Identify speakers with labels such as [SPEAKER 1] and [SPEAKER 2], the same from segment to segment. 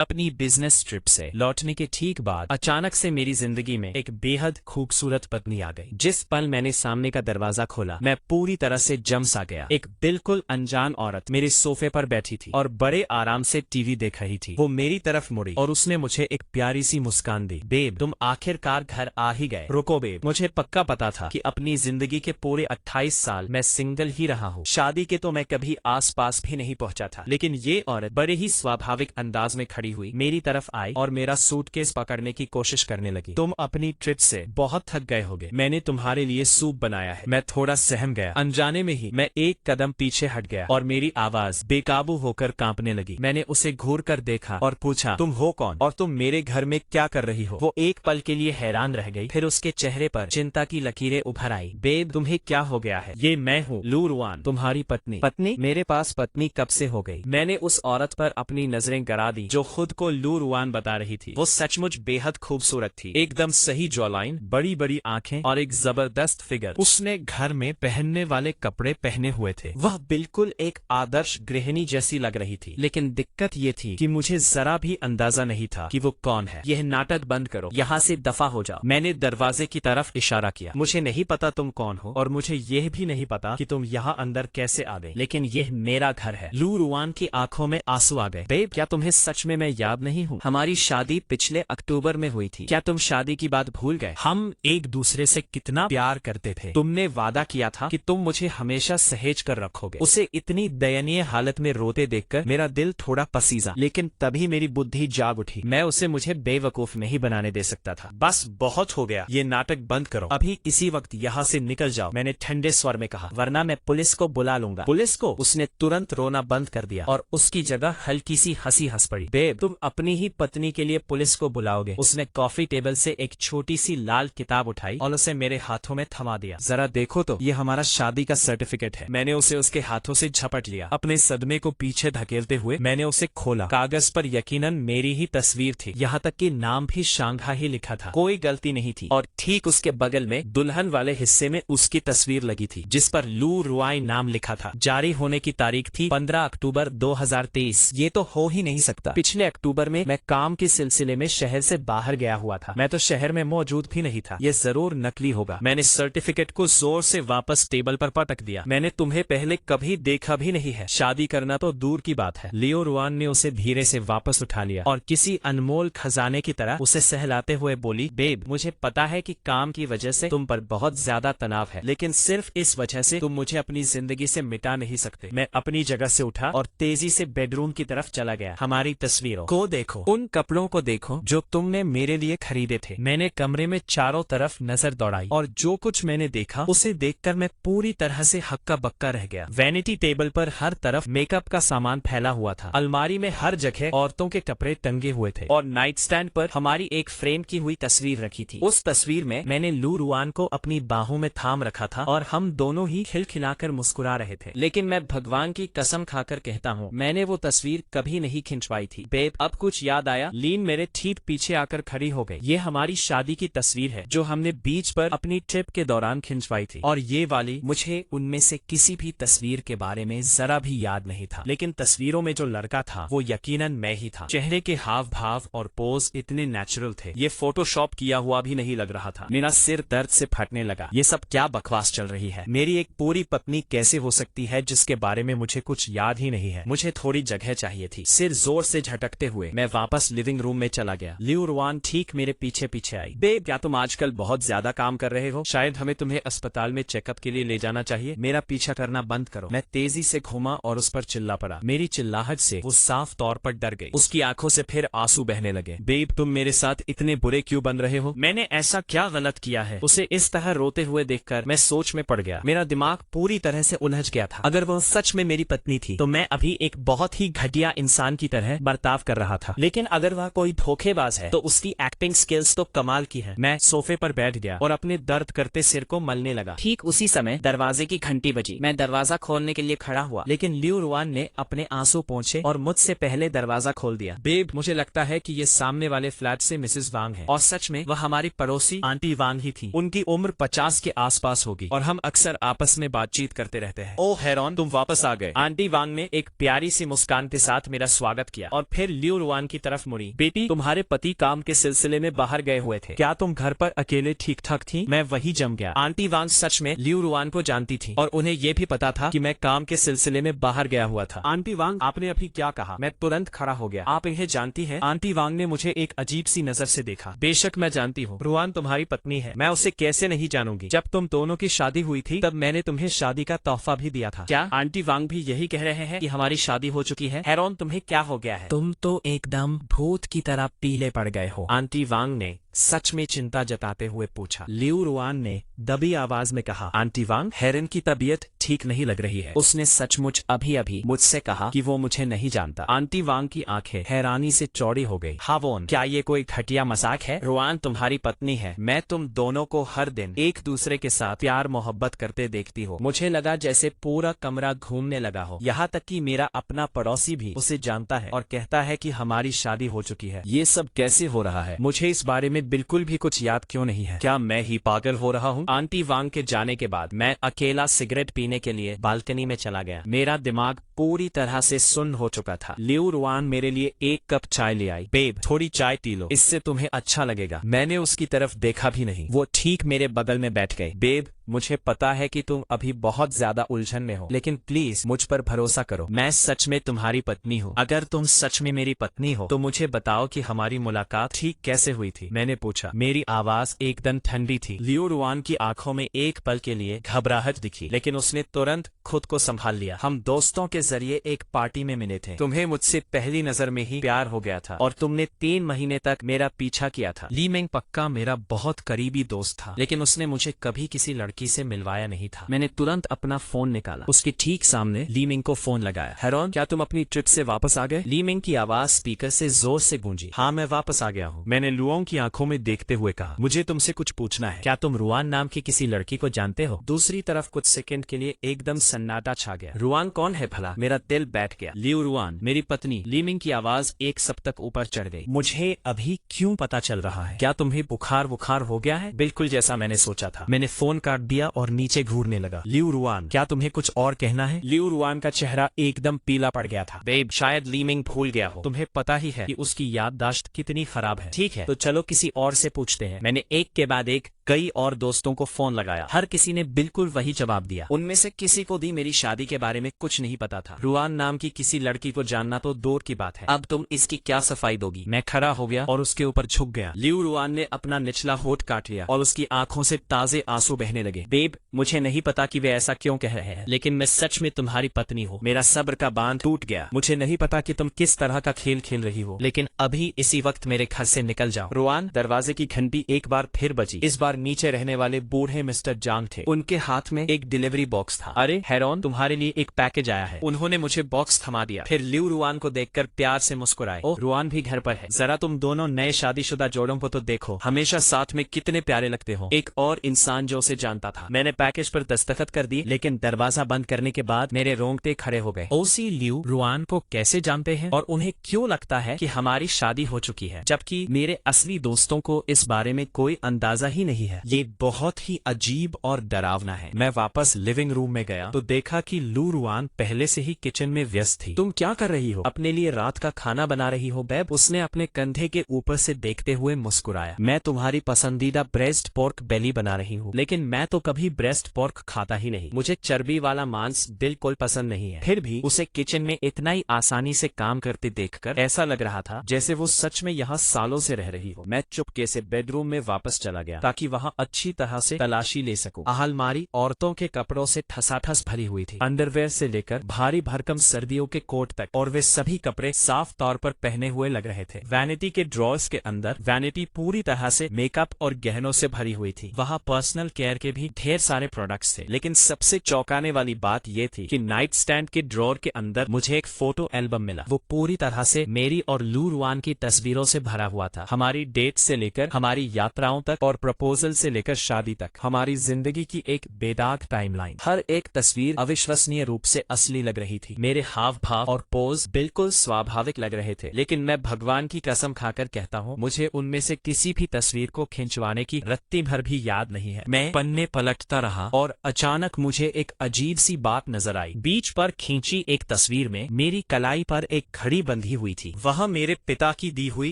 [SPEAKER 1] अपनी business trip से लौटने के ठीक बाद अचानक से मेरी जिंदगी में एक बेहद खूबसूरत पत्नी आ गई। जिस पल मैंने सामने का दरवाजा खोला, मैं पूरी तरह से जम सा गया। एक बिल्कुल अनजान औरत मेरे सोफे पर बैठी थी और बड़े आराम से टीवी देख रही थी। वो मेरी तरफ मुड़ी और उसने मुझे एक प्यारी सी मुस्कान दी। बेब, तुम आखिरकार घर आ ही गए। रुको बेब, मुझे पक्का पता था कि अपनी जिंदगी के पूरे 28 साल मैं सिंगल ही रहा हूँ। शादी के तो मैं कभी आस पास भी नहीं पहुंचा था, लेकिन ये औरत बड़े ही स्वाभाविक अंदाज में खड़ी हुई मेरी तरफ आई और मेरा सूटकेस पकड़ने की कोशिश करने लगी। तुम अपनी ट्रिप से बहुत थक गए होगे, मैंने तुम्हारे लिए सूप बनाया है। मैं थोड़ा सहम गया। अनजाने में ही मैं एक कदम पीछे हट गया और मेरी आवाज बेकाबू होकर कांपने लगी। मैंने उसे घूर कर देखा और पूछा, तुम हो कौन और तुम मेरे घर में क्या कर रही हो? वो एक पल के लिए हैरान रह गई, फिर उसके चेहरे पर चिंता की लकीरें उभर आई। बेब, तुम्हें क्या हो गया है? ये मैं हूँ, लू रुआन, तुम्हारी पत्नी। पत्नी? मेरे पास पत्नी कब से हो गई? मैंने उस औरत पर अपनी नजरें गड़ा दी जो खुद को लू रुआन बता रही थी। वो सचमुच बेहद खूबसूरत थी, एकदम सही जॉलाइन, बड़ी बड़ी आंखें और एक जबरदस्त फिगर। उसने घर में पहनने वाले कपड़े पहने हुए थे। वह बिल्कुल एक आदर्श गृहिणी जैसी लग रही थी। लेकिन दिक्कत ये थी कि मुझे जरा भी अंदाजा नहीं था कि वो कौन है। यह नाटक बंद करो, यहाँ से दफा हो जाओ। मैंने दरवाजे की तरफ इशारा किया। मुझे नहीं पता तुम कौन हो और मुझे यह भी नहीं पता कि तुम यहाँ अंदर कैसे आ गए, लेकिन यह मेरा घर है। लू रुआन की आंखों में आंसू आ गए। बेब, क्या तुम्हें सच में मैं याद नहीं हूँ? हमारी शादी पिछले अक्टूबर में हुई थी। क्या तुम शादी की बात भूल गए? हम एक दूसरे से कितना प्यार करते थे। तुमने वादा किया था कि तुम मुझे हमेशा सहेज कर रखोगे। उसे इतनी दयनीय हालत में रोते देखकर मेरा दिल थोड़ा पसीजा, लेकिन तभी मेरी बुद्धि जाग उठी। मैं उसे मुझे बेवकूफ नहीं बनाने दे सकता था। बस बहुत हो गया, ये नाटक बंद करो। अभी इसी वक्त यहाँ से निकल जाओ, मैंने ठंडे स्वर में कहा, वरना मैं पुलिस को बुला लूंगा। पुलिस को? उसने तुरंत रोना बंद कर दिया और उसकी जगह हल्की सी हंसी हंस पड़ी। बेब, तुम अपनी ही पत्नी के लिए पुलिस को बुलाओगे? उसने कॉफी टेबल से एक छोटी सी लाल किताब उठाई और उसे मेरे हाथों में थमा दिया। जरा देखो तो, ये हमारा शादी का सर्टिफिकेट है। मैंने उसे उसके हाथों से झपट लिया। अपने सदमे को पीछे धकेलते हुए मैंने उसे खोला। कागज पर यकीनन मेरी ही तस्वीर थी, यहाँ तक कि नाम भी शांघाई लिखा था। कोई गलती नहीं थी। और ठीक उसके बगल में दुल्हन वाले हिस्से में उसकी तस्वीर लगी थी, जिस पर लू रुआई नाम लिखा था। जारी होने की तारीख थी 15 अक्टूबर 2023। ये तो हो ही नहीं सकता। पिछले अक्टूबर में मैं काम के सिलसिले में शहर से बाहर गया हुआ था। मैं तो शहर में मौजूद भी नहीं था। ये जरूर नकली होगा। मैंने सर्टिफिकेट को जोर से वापस टेबल पर पटक दिया। मैंने तुम्हें पहले कभी देखा भी नहीं है। शादी करना तो दूर की बात है। लियो रुआन ने उसे धीरे से वापस उठा लिया और किसी अनमोल खजाने की तरह उसे सहलाते हुए बोली, बेब, मुझे पता है कि काम की वजह से तुम पर बहुत ज्यादा तनाव है, लेकिन सिर्फ इस वजह से तुम मुझे अपनी जिंदगी से मिटा नहीं सकते। मैं अपनी जगह से उठा और तेजी से बेडरूम की तरफ चला गया। हमारी तस्वीरों को देखो, उन कपड़ों को देखो जो तुमने मेरे लिए खरीदे थे। मैंने कमरे में चारों तरफ नजर दौड़ाई और जो कुछ मैंने देखा उसे देखकर मैं पूरी तरह से हक्का बक्का रह गया। वैनिटी टेबल पर हर तरफ मेकअप का सामान फैला हुआ था। अलमारी में हर जगह औरतों के कपड़े टंगे हुए थे और नाइट स्टैंड पर हमारी एक फ्रेम की हुई तस्वीर रखी थी। उस तस्वीर में मैंने लू रुआन को अपनी बाहों में थाम रखा था और हम दोनों ही खिलखिलाकर मुस्कुरा रहे थे। लेकिन मैं भगवान की कसम खाकर कहता हूँ, मैंने वो तस्वीर कभी नहीं खिंचवाई थी। बेब, अब कुछ याद आया? लीन मेरे ठीक पीछे आकर खड़ी हो गई। ये हमारी शादी की तस्वीर है जो हमने बीच पर अपनी ट्रिप के दौरान खिंचवाई थी। और ये वाली, मुझे उनमें से किसी भी तस्वीर के बारे में जरा भी याद नहीं था, लेकिन तस्वीरों में जो लड़का था वो यकीनन मैं ही था। चेहरे के हाव भाव और पोज इतने नेचुरल थे, ये फोटोशॉप किया हुआ भी नहीं लग रहा था। मेरा सिर दर्द से फटने लगा। ये सब क्या बकवास चल रही है? मेरी एक पूरी पत्नी कैसे हो सकती है जिसके बारे में मुझे कुछ याद ही नहीं है? मुझे थोड़ी जगह चाहिए थी। सिर जोर से झटकते हुए मैं वापस लिविंग रूम में चला गया। लियो रुआन ठीक मेरे पीछे पीछे आई। बेब, क्या तुम आजकल बहुत ज्यादा काम कर रहे हो? शायद हमें तुम्हें अस्पताल में चेकअप के लिए ले जाना चाहिए। मेरा पीछा करना बंद करो। मैं तेजी से घूमा और उस पर चिल्ला पड़ा। मेरी चिल्लाहट से वो साफ तौर पर डर गई। उसकी आंखों से फिर आंसू बहने लगे। बेब, तुम मेरे साथ इतने बुरे क्यों बन रहे हो? मैंने ऐसा क्या गलत किया है? उसे इस तरह रोते हुए देखकर मैं सोच में पड़ गया। मेरा दिमाग पूरी तरह से उलझ गया था। अगर वह सच में मेरी पत्नी थी तो मैं अभी एक बहुत ही घटिया इंसान की तरह बर्ताव कर रहा था, लेकिन अगर वह कोई धोखेबाज है तो उसकी एक्टिंग स्किल्स तो कमाल की है। मैं सोफे पर बैठ गया और अपने दर्द करते सिर को मलने लगा। ठीक उसी समय दरवाजे की घंटी बजी। मैं दरवाजा खोलने के लिए खड़ा हुआ, लेकिन लियो रुआन ने अपने आंसू पोंछे और मुझसे पहले दरवाजा खोल दिया। बेब, मुझे लगता है कि ये सामने वाले फ्लैट से मिसेस वांग है। और सच में वह हमारी पड़ोसी आंटी वांग ही थी। उनकी उम्र 50 के आसपास होगी और हम अक्सर आपस में बातचीत करते रहते हैं। ओह हैरॉन, तुम वापस आ गए। आंटी वांग ने एक प्यारी सी मुस्कान के साथ मेरा स्वागत किया और फिर फिर लियू रुआन की तरफ मुड़ी। बेटी, तुम्हारे पति काम के सिलसिले में बाहर गए हुए थे, क्या तुम घर पर अकेले ठीक ठाक थी? मैं वही जम गया। आंटी वांग सच में लियू रुआन को जानती थी और उन्हें ये भी पता था कि मैं काम के सिलसिले में बाहर गया हुआ था। आंटी वांग, आपने अभी क्या कहा? मैं तुरंत खड़ा हो गया। आप इन्हें जानती हैं? आंटी वांग ने मुझे एक अजीब सी नजर से देखा। बेशक मैं जानती हूँ, रुआन तुम्हारी पत्नी है। मैं उसे कैसे नहीं जानूंगी? जब तुम दोनों की शादी हुई थी तब मैंने तुम्हें शादी का तोहफा भी दिया था। क्या आंटी वांग भी यही कह रहे हैं कि हमारी शादी हो चुकी है? हैरोन, तुम्हें क्या हो गया है? तुम तो एकदम भूत की तरह पीले पड़ गए हो, आंटी वांग ने सच में चिंता जताते हुए पूछा। लियू रुआन ने दबी आवाज में कहा, आंटी वांग, हेरन की तबीयत ठीक नहीं लग रही है। उसने सचमुच अभी अभी मुझसे कहा कि वो मुझे नहीं जानता। आंटी वांग की आंखें हैरानी से चौड़ी हो गई। हावोन, क्या ये कोई घटिया मजाक है? रुआन तुम्हारी पत्नी है। मैं तुम दोनों को हर दिन एक दूसरे के साथ प्यार मोहब्बत करते देखती हो। मुझे लगा जैसे पूरा कमरा घूमने लगा हो। यहाँ तक कि मेरा अपना पड़ोसी भी उसे जानता है और कहता है कि हमारी शादी हो चुकी है। ये सब कैसे हो रहा है? मुझे इस बारे में बिल्कुल भी कुछ याद क्यों नहीं है? क्या मैं ही पागल हो रहा हूँ? आंटी वांग के जाने के बाद मैं अकेला सिगरेट पीने के लिए बालकनी में चला गया। मेरा दिमाग पूरी तरह से सुन्न हो चुका था। लियू रुआन मेरे लिए एक कप चाय ले आई। बेब, थोड़ी चाय पी लो, इससे तुम्हें अच्छा लगेगा। मैंने उसकी तरफ देखा भी नहीं। वो ठीक मेरे बगल में बैठ गई। बेब, मुझे पता है कि तुम अभी बहुत ज्यादा उलझन में हो, लेकिन प्लीज मुझ पर भरोसा करो। मैं सच में तुम्हारी पत्नी हूँ। अगर तुम सच में मेरी पत्नी हो तो मुझे बताओ कि हमारी मुलाकात ठीक कैसे हुई थी? मैंने पूछा। मेरी आवाज एकदम ठंडी थी। लियू रुआन की आंखों में एक पल के लिए घबराहट दिखी, लेकिन उसने तुरंत खुद को संभाल लिया। हम दोस्तों के जरिए एक पार्टी में मिले थे। तुम्हें मुझसे पहली नजर में ही प्यार हो गया था और तुमने 3 महीने तक मेरा पीछा किया था। ली मिंग पक्का मेरा बहुत करीबी दोस्त था, लेकिन उसने मुझे कभी किसी लड़की से मिलवाया नहीं था। मैंने तुरंत अपना फोन निकाला, उसके ठीक सामने ली मिंग को फोन लगाया। हैरोन, क्या तुम अपनी ट्रिप से वापस आ गए? ली मिंग की आवाज स्पीकर से जोर से गूंजी। हाँ, मैं वापस आ गया हूँ, मैंने लुओंग की आंखों में देखते हुए कहा। मुझे तुमसे कुछ पूछना है। क्या तुम रुआन नाम की किसी लड़की को जानते हो? दूसरी तरफ कुछ सेकंड के लिए एकदम सन्नाटा छा गया। रुआन कौन है भला? मेरा दिल बैठ गया। लियू रुआन, मेरी पत्नी। ली मिंग की आवाज एक सब तक ऊपर चढ़ गई। मुझे अभी क्यों पता चल रहा है? क्या तुम्हें बुखार हो गया है? बिल्कुल जैसा मैंने सोचा था। मैंने फोन काट दिया और नीचे घूरने लगा। लियू रुआन, क्या तुम्हें कुछ और कहना है? लियू रुआन का चेहरा एकदम पीला पड़ गया था। बेब, शायद ली मिंग भूल गया हो। तुम्हें पता ही है कि उसकी याददाश्त कितनी खराब है। ठीक है, तो चलो किसी और से पूछते हैं। मैंने एक के बाद एक कई और दोस्तों को फोन लगाया। हर किसी ने बिल्कुल वही जवाब दिया। उनमें से किसी को भी मेरी शादी के बारे में कुछ नहीं पता था। रुआन नाम की किसी लड़की को जानना तो दूर की बात है। अब तुम इसकी क्या सफाई दोगी? मैं खड़ा हो गया और उसके ऊपर झुक गया। लियू रुआन ने अपना निचला होठ काट लिया और उसकी आंखों से ताजे आंसू बहने लगे। बेब, मुझे नहीं पता कि वे ऐसा क्यों कह रहे हैं, लेकिन मैं सच में तुम्हारी पत्नी हूँ। मेरा सब्र का बांध टूट गया। मुझे नहीं पता कि तुम किस तरह का खेल खेल रही हो, लेकिन अभी इसी वक्त मेरे घर से निकल जाओ। रुआन, दरवाजे की घंटी एक बार फिर बजी। इस बार नीचे रहने वाले बूढ़े मिस्टर जांग थे। उनके हाथ में एक डिलीवरी बॉक्स था। अरे हैरोन, तुम्हारे लिए एक पैकेज आया है। उन्होंने मुझे बॉक्स थमा दिया, फिर लियू रुआन को देखकर प्यार से मुस्कुराए। ओह, रुआन भी घर पर है। जरा तुम दोनों नए शादीशुदा जोड़ों को तो देखो, हमेशा साथ में कितने प्यारे लगते हो। एक और इंसान जो उसे जानता था। मैंने पैकेज पर दस्तखत कर दी, लेकिन दरवाजा बंद करने के बाद मेरे रोंगटे खड़े हो गए। ओसी लियू रुआन को कैसे जानते हैं और उन्हें क्यों लगता है कि हमारी शादी हो चुकी है, जबकि मेरे असली दोस्तों को इस बारे में कोई अंदाजा ही नहीं है। ये बहुत ही अजीब और डरावना है। मैं वापस लिविंग रूम में गया तो देखा कि लू रुआन पहले से ही किचन में व्यस्त थी। तुम क्या कर रही हो? अपने लिए रात का खाना बना रही हो बेब? उसने अपने कंधे के ऊपर से देखते हुए मुस्कुराया। मैं तुम्हारी पसंदीदा ब्रेस्ट पोर्क बेली बना रही हूँ, लेकिन मैं तो कभी ब्रेस्ट पोर्क खाता ही नहीं। मुझे चर्बी वाला मांस बिल्कुल पसंद नहीं है। फिर भी उसे किचन में इतना ही आसानी से काम करते देखकर ऐसा लग रहा था जैसे वो सच में यहाँ सालों से रह रही हो। मैं चुपके से बेडरूम में वापस चला गया ताकि वहाँ अच्छी तरह से तलाशी ले सकूं। अलमारी औरतों के कपड़ों से ठसाठस भरी हुई थी, अंडरवेयर से लेकर भारी भरकम सर्दियों के कोट तक, और वे सभी कपड़े साफ तौर पर पहने हुए लग रहे थे। वैनिटी के ड्रॉर्स के अंदर वैनिटी पूरी तरह से मेकअप और गहनों से भरी हुई थी। वहाँ पर्सनल केयर के भी ढेर सारे प्रोडक्ट्स थे, लेकिन सबसे चौंकाने वाली बात ये थी कि नाइट स्टैंड के ड्रॉर के अंदर मुझे एक फोटो एल्बम मिला। वो पूरी तरह से मेरी और लू रुआन की तस्वीरों से भरा हुआ था। हमारी डेट से लेकर हमारी यात्राओं तक और प्रपोजल से लेकर शादी तक, हमारी जिंदगी की एक बेदाग टाइमलाइन। हर एक तस्वीर अविश्वसनीय रूप से असली लग रही थी। मेरे हाव भाव और पोज बिल्कुल स्वाभाविक लग रहे थे, लेकिन मैं भगवान की कसम खाकर कहता हूँ, मुझे उनमें से किसी भी तस्वीर को खिंचवाने की रत्ती भर भी याद नहीं है। मैं पन्ने पलटता रहा और अचानक मुझे एक अजीब सी बात नजर आई। बीच पर खींची एक तस्वीर में मेरी कलाई पर एक घड़ी बंधी हुई थी। वह मेरे पिता की दी हुई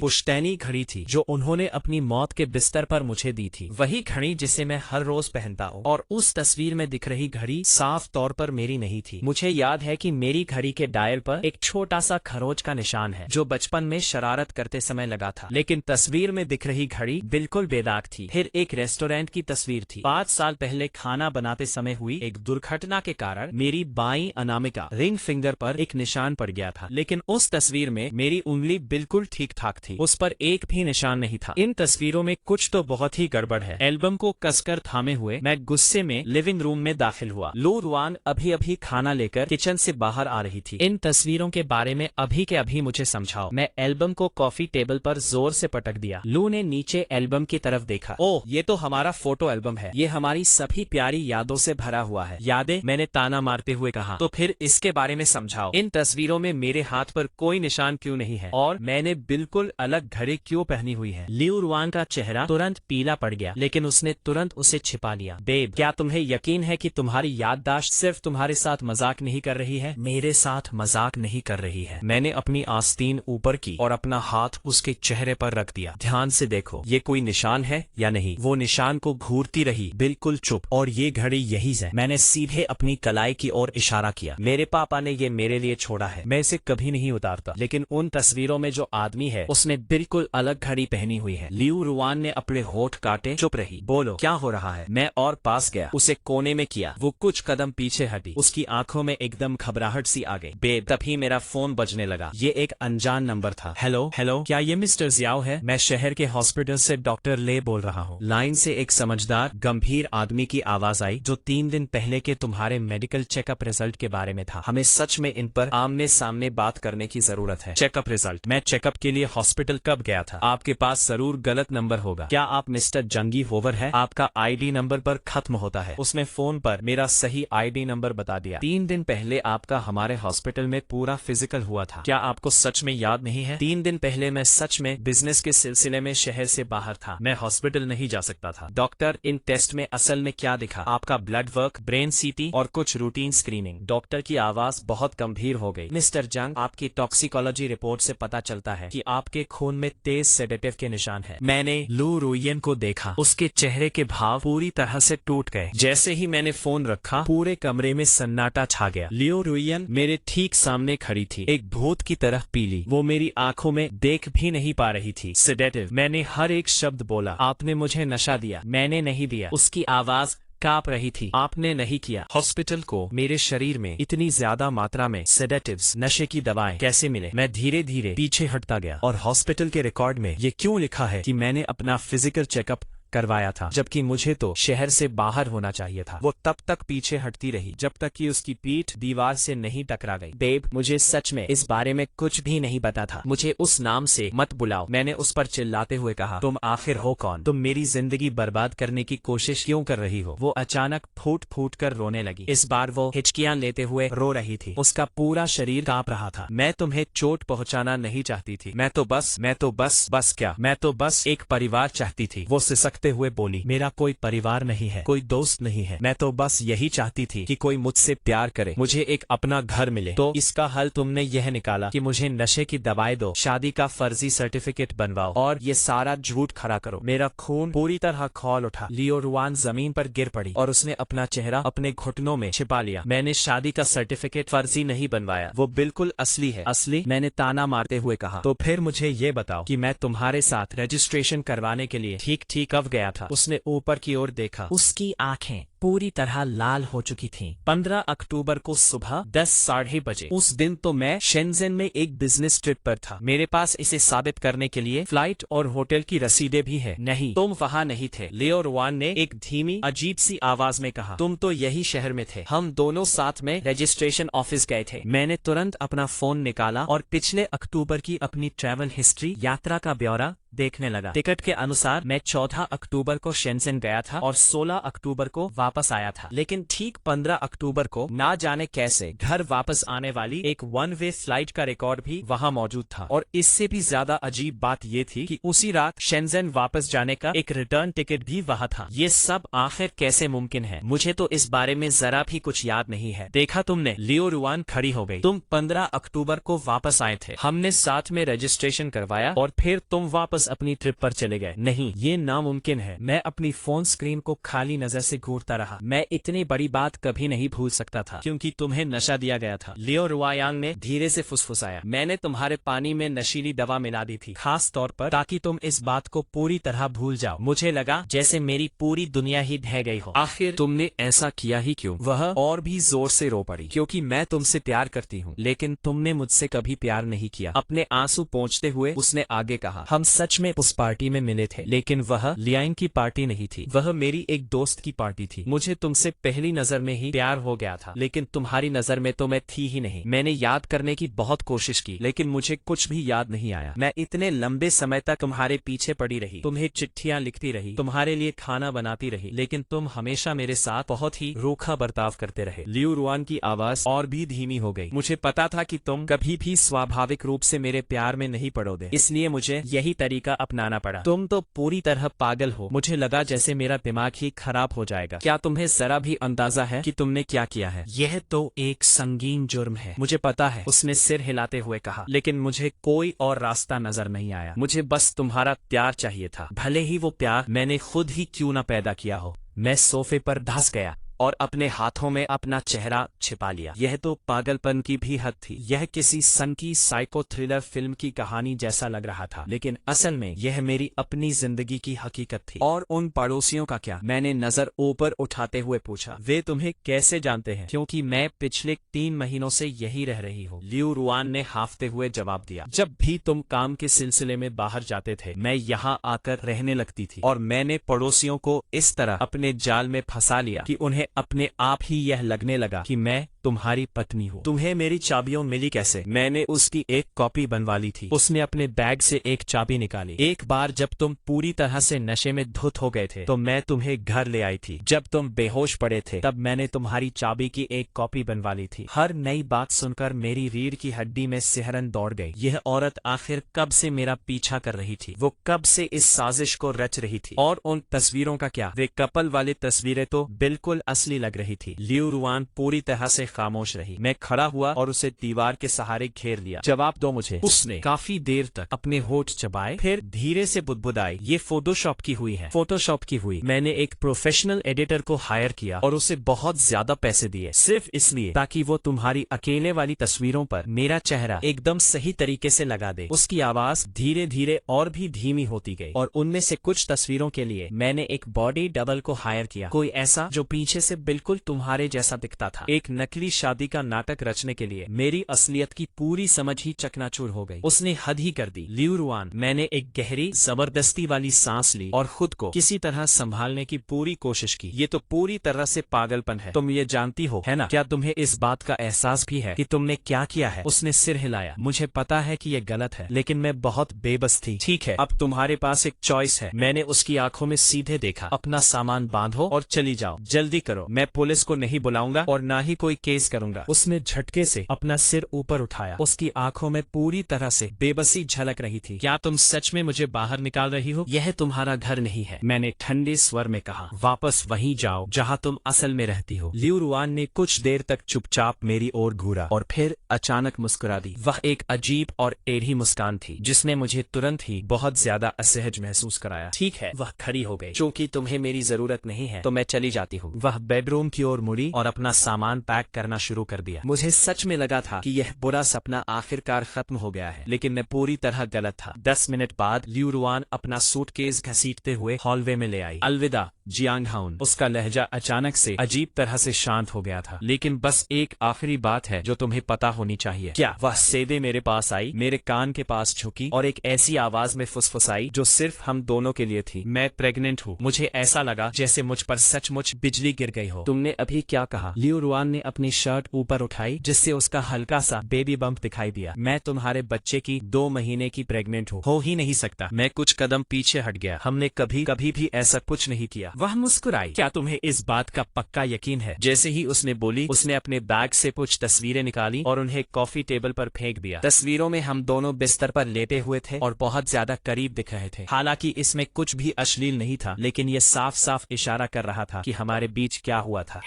[SPEAKER 1] पुश्तैनी घड़ी थी जो उन्होंने अपनी मौत के बिस्तर पर मुझे दी थी। वही घड़ी जिसे मैं हर रोज पहनता हूँ। और उस तस्वीर में दिख रही घड़ी साफ तौर पर मेरी नहीं थी। मुझे याद है कि मेरी घड़ी के डायल पर एक छोटा सा खरोच का निशान है जो बचपन में शरारत करते समय लगा था, लेकिन तस्वीर में दिख रही घड़ी बिल्कुल बेदाग थी। फिर एक रेस्टोरेंट की तस्वीर थी। 5 साल पहले खाना बनाते समय हुई एक दुर्घटना के कारण मेरी बाईं अनामिका रिंग फिंगर पर एक निशान पड़ गया था, लेकिन उस तस्वीर में मेरी उंगली बिल्कुल ठीक ठाक थी, उस पर एक भी निशान नहीं था। इन तस्वीरों में कुछ तो बहुत ही गड़बड़ है। एल्बम को कसकर थामे हुए मैं गुस्से में लिविंग रूम में दाखिल हुआ। लू रुआन अभी अभी खाना लेकर किचन से बाहर आ रही थी। इन तस्वीरों के बारे में अभी के अभी मुझे समझाओ। मैं एल्बम को कॉफी टेबल पर जोर से पटक दिया। लू ने नीचे एल्बम की तरफ देखा। ओह, ये तो हमारा फोटो एल्बम है। ये हमारी सभी प्यारी यादों से भरा हुआ है। यादें? मैंने ताना मारते हुए कहा। तो फिर इसके बारे में समझाओ। इन तस्वीरों में मेरे हाथ पर कोई निशान क्यों नहीं है और मैंने बिल्कुल अलग घड़ी क्यों पहनी हुई है? लियू रुआन का चेहरा तुरंत पीला पड़ गया, लेकिन उसने तुरंत उसे छिपा लिया। बेब, क्या तुम्हें यकीन है कि तुम्हारी याददाश्त सिर्फ तुम्हारे साथ मजाक नहीं कर रही है? मेरे साथ मजाक नहीं कर रही है। मैंने अपनी आस्तीन ऊपर की और अपना हाथ उसके चेहरे पर रख दिया। ध्यान से देखो, ये कोई निशान है या नहीं? वो निशान को घूरती रही, बिल्कुल चुप। और ये घड़ी यही है। मैंने सीधे अपनी कलाई की ओर इशारा किया। मेरे पापा ने ये मेरे लिए छोड़ा है, मैं इसे कभी नहीं उतारता। लेकिन उन तस्वीरों में जो आदमी है उसने बिल्कुल अलग घड़ी पहनी हुई है। लियू रुआन ने अपने होठ काटे। चुप रही। बोलो, क्या हो रहा है? मैं और पास गया, उसे कोने में किया। वो कुछ कदम पीछे हटी। उसकी आंखों में एकदम घबराहट सी आ गई। बेब, तभी मेरा फोन बजने लगा। ये एक अनजान नंबर था। हेलो हेलो, क्या ये मिस्टर जियाओ है? मैं शहर के हॉस्पिटल से डॉक्टर ले बोल रहा हूँ। लाइन से एक समझदार गंभीर आदमी की आवाज आई जो 3 दिन पहले के तुम्हारे मेडिकल चेकअप रिजल्ट के बारे में था। हमें सच में इन पर आमने सामने बात करने की जरूरत है। Checkup result? मैं चेकअप के लिए हॉस्पिटल कब गया था? आपके पास जरूर गलत नंबर होगा। क्या आप मिस्टर जंगी होवर है? आपका आईडी नंबर पर खत्म होता है। उसने फोन पर मेरा सही आईडी नंबर बता दिया। 3 दिन पहले आपका हमारे हॉस्पिटल में पूरा फिजिकल हुआ था। क्या आपको सच में याद नहीं है? 3 दिन पहले मैं सच में बिजनेस के सिलसिले में शहर से बाहर था। मैं हॉस्पिटल नहीं जा सकता था। डॉक्टर, इन टेस्ट में असल में क्या दिखा? आपका ब्लड वर्क, ब्रेन सीटी और कुछ रूटीन स्क्रीनिंग। डॉक्टर की आवाज बहुत गंभीर हो गई। मिस्टर जंग, आपकी टॉक्सिकोलॉजी रिपोर्ट से पता चलता है कि आपके खून में तेज सेडेटिव के निशान है। मैंने लू रुयन को देखा। उसके चेहरे के भाव पूरी तरह से टूट गए। जैसे ही मैंने फोन रखा, पूरे कमरे में सन्नाटा छा गया। लियो रुयन मेरे ठीक सामने खड़ी थी, एक भूत की तरह पीली। वो मेरी आंखों में देख भी नहीं पा रही थी। सेडेटिव, मैंने हर एक शब्द बोला। आपने मुझे नशा दिया। मैंने नहीं दिया। उसकी आवाज कांप रही थी। आपने नहीं किया। हॉस्पिटल को मेरे शरीर में इतनी ज्यादा मात्रा में सेडेटिव्स, नशे की दवाएं कैसे मिले? मैं धीरे धीरे पीछे हटता गया। और हॉस्पिटल के रिकॉर्ड में ये क्यों लिखा है कि मैंने अपना फिजिकल चेकअप करवाया था, जबकि मुझे तो शहर से बाहर होना चाहिए था? वो तब तक पीछे हटती रही जब तक कि उसकी पीठ दीवार से नहीं टकरा गई। बेब, मुझे सच में इस बारे में कुछ भी नहीं पता था। मुझे उस नाम से मत बुलाओ, मैंने उस पर चिल्लाते हुए कहा। तुम आखिर हो कौन? तुम मेरी जिंदगी बर्बाद करने की कोशिश क्यों कर रही हो? वो अचानक फूट फूट कर रोने लगी। इस बार वो हिचकियां लेते हुए रो रही थी। उसका पूरा शरीर कांप रहा था। मैं तुम्हें चोट पहुंचाना नहीं चाहती थी। मैं तो बस क्या, मैं तो बस एक परिवार चाहती थी। वो सिसकते हुए बोली। मेरा कोई परिवार नहीं है, कोई दोस्त नहीं है। मैं तो बस यही चाहती थी कि कोई मुझसे प्यार करे, मुझे एक अपना घर मिले। तो इसका हल तुमने यह निकाला कि मुझे नशे की दवाएं दो, शादी का फर्जी सर्टिफिकेट बनवाओ और ये सारा झूठ खड़ा करो। मेरा खून पूरी तरह खौल उठा। लियो रुआन जमीन पर गिर पड़ी और उसने अपना चेहरा अपने घुटनों में छिपा लिया। मैंने शादी का सर्टिफिकेट फर्जी नहीं बनवाया, वो बिल्कुल असली है। असली? मैंने ताना मारते हुए कहा। तो फिर मुझे ये बताओ कि मैं तुम्हारे साथ रजिस्ट्रेशन करवाने के लिए ठीक कब गया था? उसने ऊपर की ओर देखा। उसकी आंखें पूरी तरह लाल हो चुकी थीं। 15 अक्टूबर को सुबह 10:30 बजे। उस दिन तो मैं शेंजन में एक बिजनेस ट्रिप पर था। मेरे पास इसे साबित करने के लिए फ्लाइट और होटल की रसीदें भी है। नहीं, तुम वहाँ नहीं थे। लियो रुआन ने एक धीमी अजीब सी आवाज में कहा। तुम तो यही शहर में थे। हम दोनों साथ में रजिस्ट्रेशन ऑफिस गए थे। मैंने तुरंत अपना फोन निकाला और पिछले अक्टूबर की अपनी ट्रैवल हिस्ट्री, यात्रा का ब्यौरा देखने लगा। टिकट के अनुसार मैं 14 अक्टूबर को शेंजन गया था और 16 अक्टूबर को वापस आया था, लेकिन ठीक 15 अक्टूबर को ना जाने कैसे घर वापस आने वाली एक वन वे फ्लाइट का रिकॉर्ड भी वहाँ मौजूद था। और इससे भी ज्यादा अजीब बात ये थी कि उसी रात शेंजन वापस जाने का एक रिटर्न टिकट भी वहाँ था। ये सब आखिर कैसे मुमकिन है? मुझे तो इस बारे में जरा भी कुछ याद नहीं है। देखा तुमने? लियो रुआन खड़ी हो गई। तुम 15 अक्टूबर को वापस आए थे, हमने साथ में रजिस्ट्रेशन करवाया और फिर तुम वापस अपनी ट्रिप पर चले गए। नहीं, ये नामुमकिन है। मैं अपनी फोन स्क्रीन को खाली नजर से घूरता रहा। मैं इतनी बड़ी बात कभी नहीं भूल सकता था क्योंकि तुम्हें नशा दिया गया था। लियो रुआयांग ने धीरे से फुसफुसाया। मैंने तुम्हारे पानी में नशीली दवा मिला दी थी, खास तौर पर ताकि तुम इस बात को पूरी तरह भूल जाओ। मुझे लगा जैसे मेरी पूरी दुनिया ही ढह गई हो। आखिर तुमने ऐसा किया ही क्यों? वह और भी जोर से रो पड़ी। क्योंकि मैं तुमसे प्यार करती हूँ, लेकिन तुमने मुझसे कभी प्यार नहीं किया। अपने आंसू पोंछते हुए उसने आगे कहा, हम सच में उस पार्टी में मिले थे, लेकिन वह लियाइन की पार्टी नहीं थी, वह मेरी एक दोस्त की पार्टी थी। मुझे तुमसे पहली नजर में ही प्यार हो गया था, लेकिन तुम्हारी नजर में तो मैं थी ही नहीं। मैंने याद करने की बहुत कोशिश की, लेकिन मुझे कुछ भी याद नहीं आया। मैं इतने लंबे समय तक तुम्हारे पीछे पड़ी रही, तुम्हें चिट्ठियां लिखती रही, तुम्हारे लिए खाना बनाती रही, लेकिन तुम हमेशा मेरे साथ बहुत ही रूखा बर्ताव करते रहे। लियो रुआन की आवाज और भी धीमी हो गई। मुझे पता था कि तुम कभी भी स्वाभाविक रूप से मेरे प्यार में नहीं पड़ोगे, इसलिए मुझे यही तरीका अपनाना पड़ा। तुम तो पूरी तरह पागल हो। मुझे लगा जैसे मेरा दिमाग ही खराब हो जाएगा। क्या तुम्हें जरा भी अंदाजा है कि तुमने क्या किया है? यह तो एक संगीन जुर्म है। मुझे पता है, उसने सिर हिलाते हुए कहा, लेकिन मुझे कोई और रास्ता नजर नहीं आया। मुझे बस तुम्हारा प्यार चाहिए था, भले ही वो प्यार मैंने खुद ही क्यों न पैदा किया हो। मैं सोफे पर धंस गया और अपने हाथों में अपना चेहरा छिपा लिया। यह तो पागलपन की भी हद थी। यह किसी सन की साइको थ्रिलर फिल्म की कहानी जैसा लग रहा था, लेकिन असल में यह मेरी अपनी जिंदगी की हकीकत थी। और उन पड़ोसियों का क्या? मैंने नजर ऊपर उठाते हुए पूछा। वे तुम्हें कैसे जानते हैं? क्योंकि मैं पिछले 3 महीनों से यही रह रही हूँ, लियो रुआन ने हाफते हुए जवाब दिया। जब भी तुम काम के सिलसिले में बाहर जाते थे, मैं यहाँ आकर रहने लगती थी और मैंने पड़ोसियों को इस तरह अपने जाल में फंसा लिया कि उन्हें अपने आप ही यह लगने लगा कि मैं तुम्हारी पत्नी हूँ। तुम्हें मेरी चाबियां मिली कैसे? मैंने उसकी एक कॉपी बनवा ली थी। उसने अपने बैग से एक चाबी निकाली। एक बार जब तुम पूरी तरह से नशे में धुत हो गए थे, तो मैं तुम्हें घर ले आई थी। जब तुम बेहोश पड़े थे, तब मैंने तुम्हारी चाबी की एक कॉपी बनवा ली थी। हर नई बात सुनकर मेरी रीढ़ की हड्डी में सिहरन दौड़ गई। यह औरत आखिर कब से मेरा पीछा कर रही थी? वो कब से इस साजिश को रच रही थी? और उन तस्वीरों का क्या? वे कपल वाली तस्वीरें तो बिल्कुल असली लग रही थी। लियो रुआन पूरी तरह से खामोश रही। मैं खड़ा हुआ और उसे दीवार के सहारे घेर लिया। जवाब दो मुझे। उसने काफी देर तक अपने होठ चबाए, फिर धीरे से बुदबुदाई। ये फोटोशॉप की हुई है। फोटोशॉप की हुई। मैंने एक प्रोफेशनल एडिटर को हायर किया और उसे बहुत ज्यादा पैसे दिए, सिर्फ इसलिए ताकि वो तुम्हारी अकेले वाली तस्वीरों पर मेरा चेहरा एकदम सही तरीके से लगा दे। उसकी आवाज धीरे धीरे और भी धीमी होती गई। और उनमें से कुछ तस्वीरों के लिए मैंने एक बॉडी डबल को हायर किया, कोई ऐसा जो पीछे से बिल्कुल तुम्हारे जैसा दिखता था। एक नकली शादी का नाटक रचने के लिए मेरी असलियत की पूरी समझ ही चकनाचूर हो गई। उसने हद ही कर दी। लियो रुआन, मैंने एक गहरी जबरदस्ती वाली सांस ली और खुद को किसी तरह संभालने की पूरी कोशिश की। ये तो पूरी तरह से पागलपन है। तुम ये जानती हो, है ना? क्या तुम्हें इस बात का एहसास भी है कि तुमने क्या किया है? उसने सिर हिलाया। मुझे पता है कि ये गलत है, लेकिन मैं बहुत बेबस थी। ठीक है, अब तुम्हारे पास एक चॉइस है। मैंने उसकी आंखों में सीधे देखा। अपना सामान बांधो और चली जाओ, जल्दी करो। मैं पुलिस को नहीं बुलाऊंगा और ना ही कोई केस करूंगा। उसने झटके से अपना सिर ऊपर उठाया। उसकी आंखों में पूरी तरह से बेबसी झलक रही थी। क्या तुम सच में मुझे बाहर निकाल रही हो? यह तुम्हारा घर नहीं है, मैंने ठंडे स्वर में कहा। वापस वहीं जाओ जहां तुम असल में रहती हो। लियो रुआन ने कुछ देर तक चुपचाप मेरी ओर घूरा और फिर अचानक मुस्कुरा दी। वह एक अजीब और टेढ़ी मुस्कान थी जिसने मुझे तुरंत ही बहुत ज्यादा असहज महसूस कराया। ठीक है, वह खड़ी हो गई। चूंकि तुम्हें मेरी जरूरत नहीं है तो मैं चली जाती हूँ। वह बेडरूम की ओर मुड़ी और अपना सामान पैक करना शुरू कर दिया। मुझे सच में लगा था कि यह बुरा सपना आखिरकार खत्म हो गया है, लेकिन मैं पूरी तरह गलत था। 10 मिनट बाद लियो रुआन अपना सूटकेस घसीटते हुए हॉलवे में ले आई। अलविदा, जियांगहाउन। उसका लहजा अचानक से अजीब तरह से शांत हो गया था। लेकिन बस एक आखिरी बात है जो तुम्हें पता होनी चाहिए। क्या? वह सीधे मेरे पास आई, मेरे कान के पास झुकी और एक ऐसी आवाज में फुसफुसाई जो सिर्फ हम दोनों के लिए थी। मैं प्रेग्नेंट हूँ। मुझे ऐसा लगा जैसे मुझ पर सचमुच बिजली गिर गई हो। तुमने अभी क्या कहा? लियू रुआन ने अपनी शर्ट ऊपर उठाई जिससे उसका हल्का सा बेबी बम्प दिखाई दिया। मैं तुम्हारे बच्चे की 2 महीने की प्रेग्नेंट हूँ। हो ही नहीं सकता। मैं कुछ कदम पीछे हट गया। हमने कभी भी ऐसा कुछ नहीं किया। वह मुस्कुराई। क्या तुम्हें इस बात का पक्का यकीन है? जैसे ही उसने बोली, उसने अपने बैग से कुछ तस्वीरें निकाली और उन्हें कॉफी टेबल पर फेंक दिया। तस्वीरों में हम दोनों बिस्तर पर लेटे हुए थे और बहुत ज्यादा करीब दिख रहे थे। हालांकि इसमें कुछ भी अश्लील नहीं था, लेकिन ये साफ साफ इशारा कर रहा था कि हमारे बीच क्या हुआ था।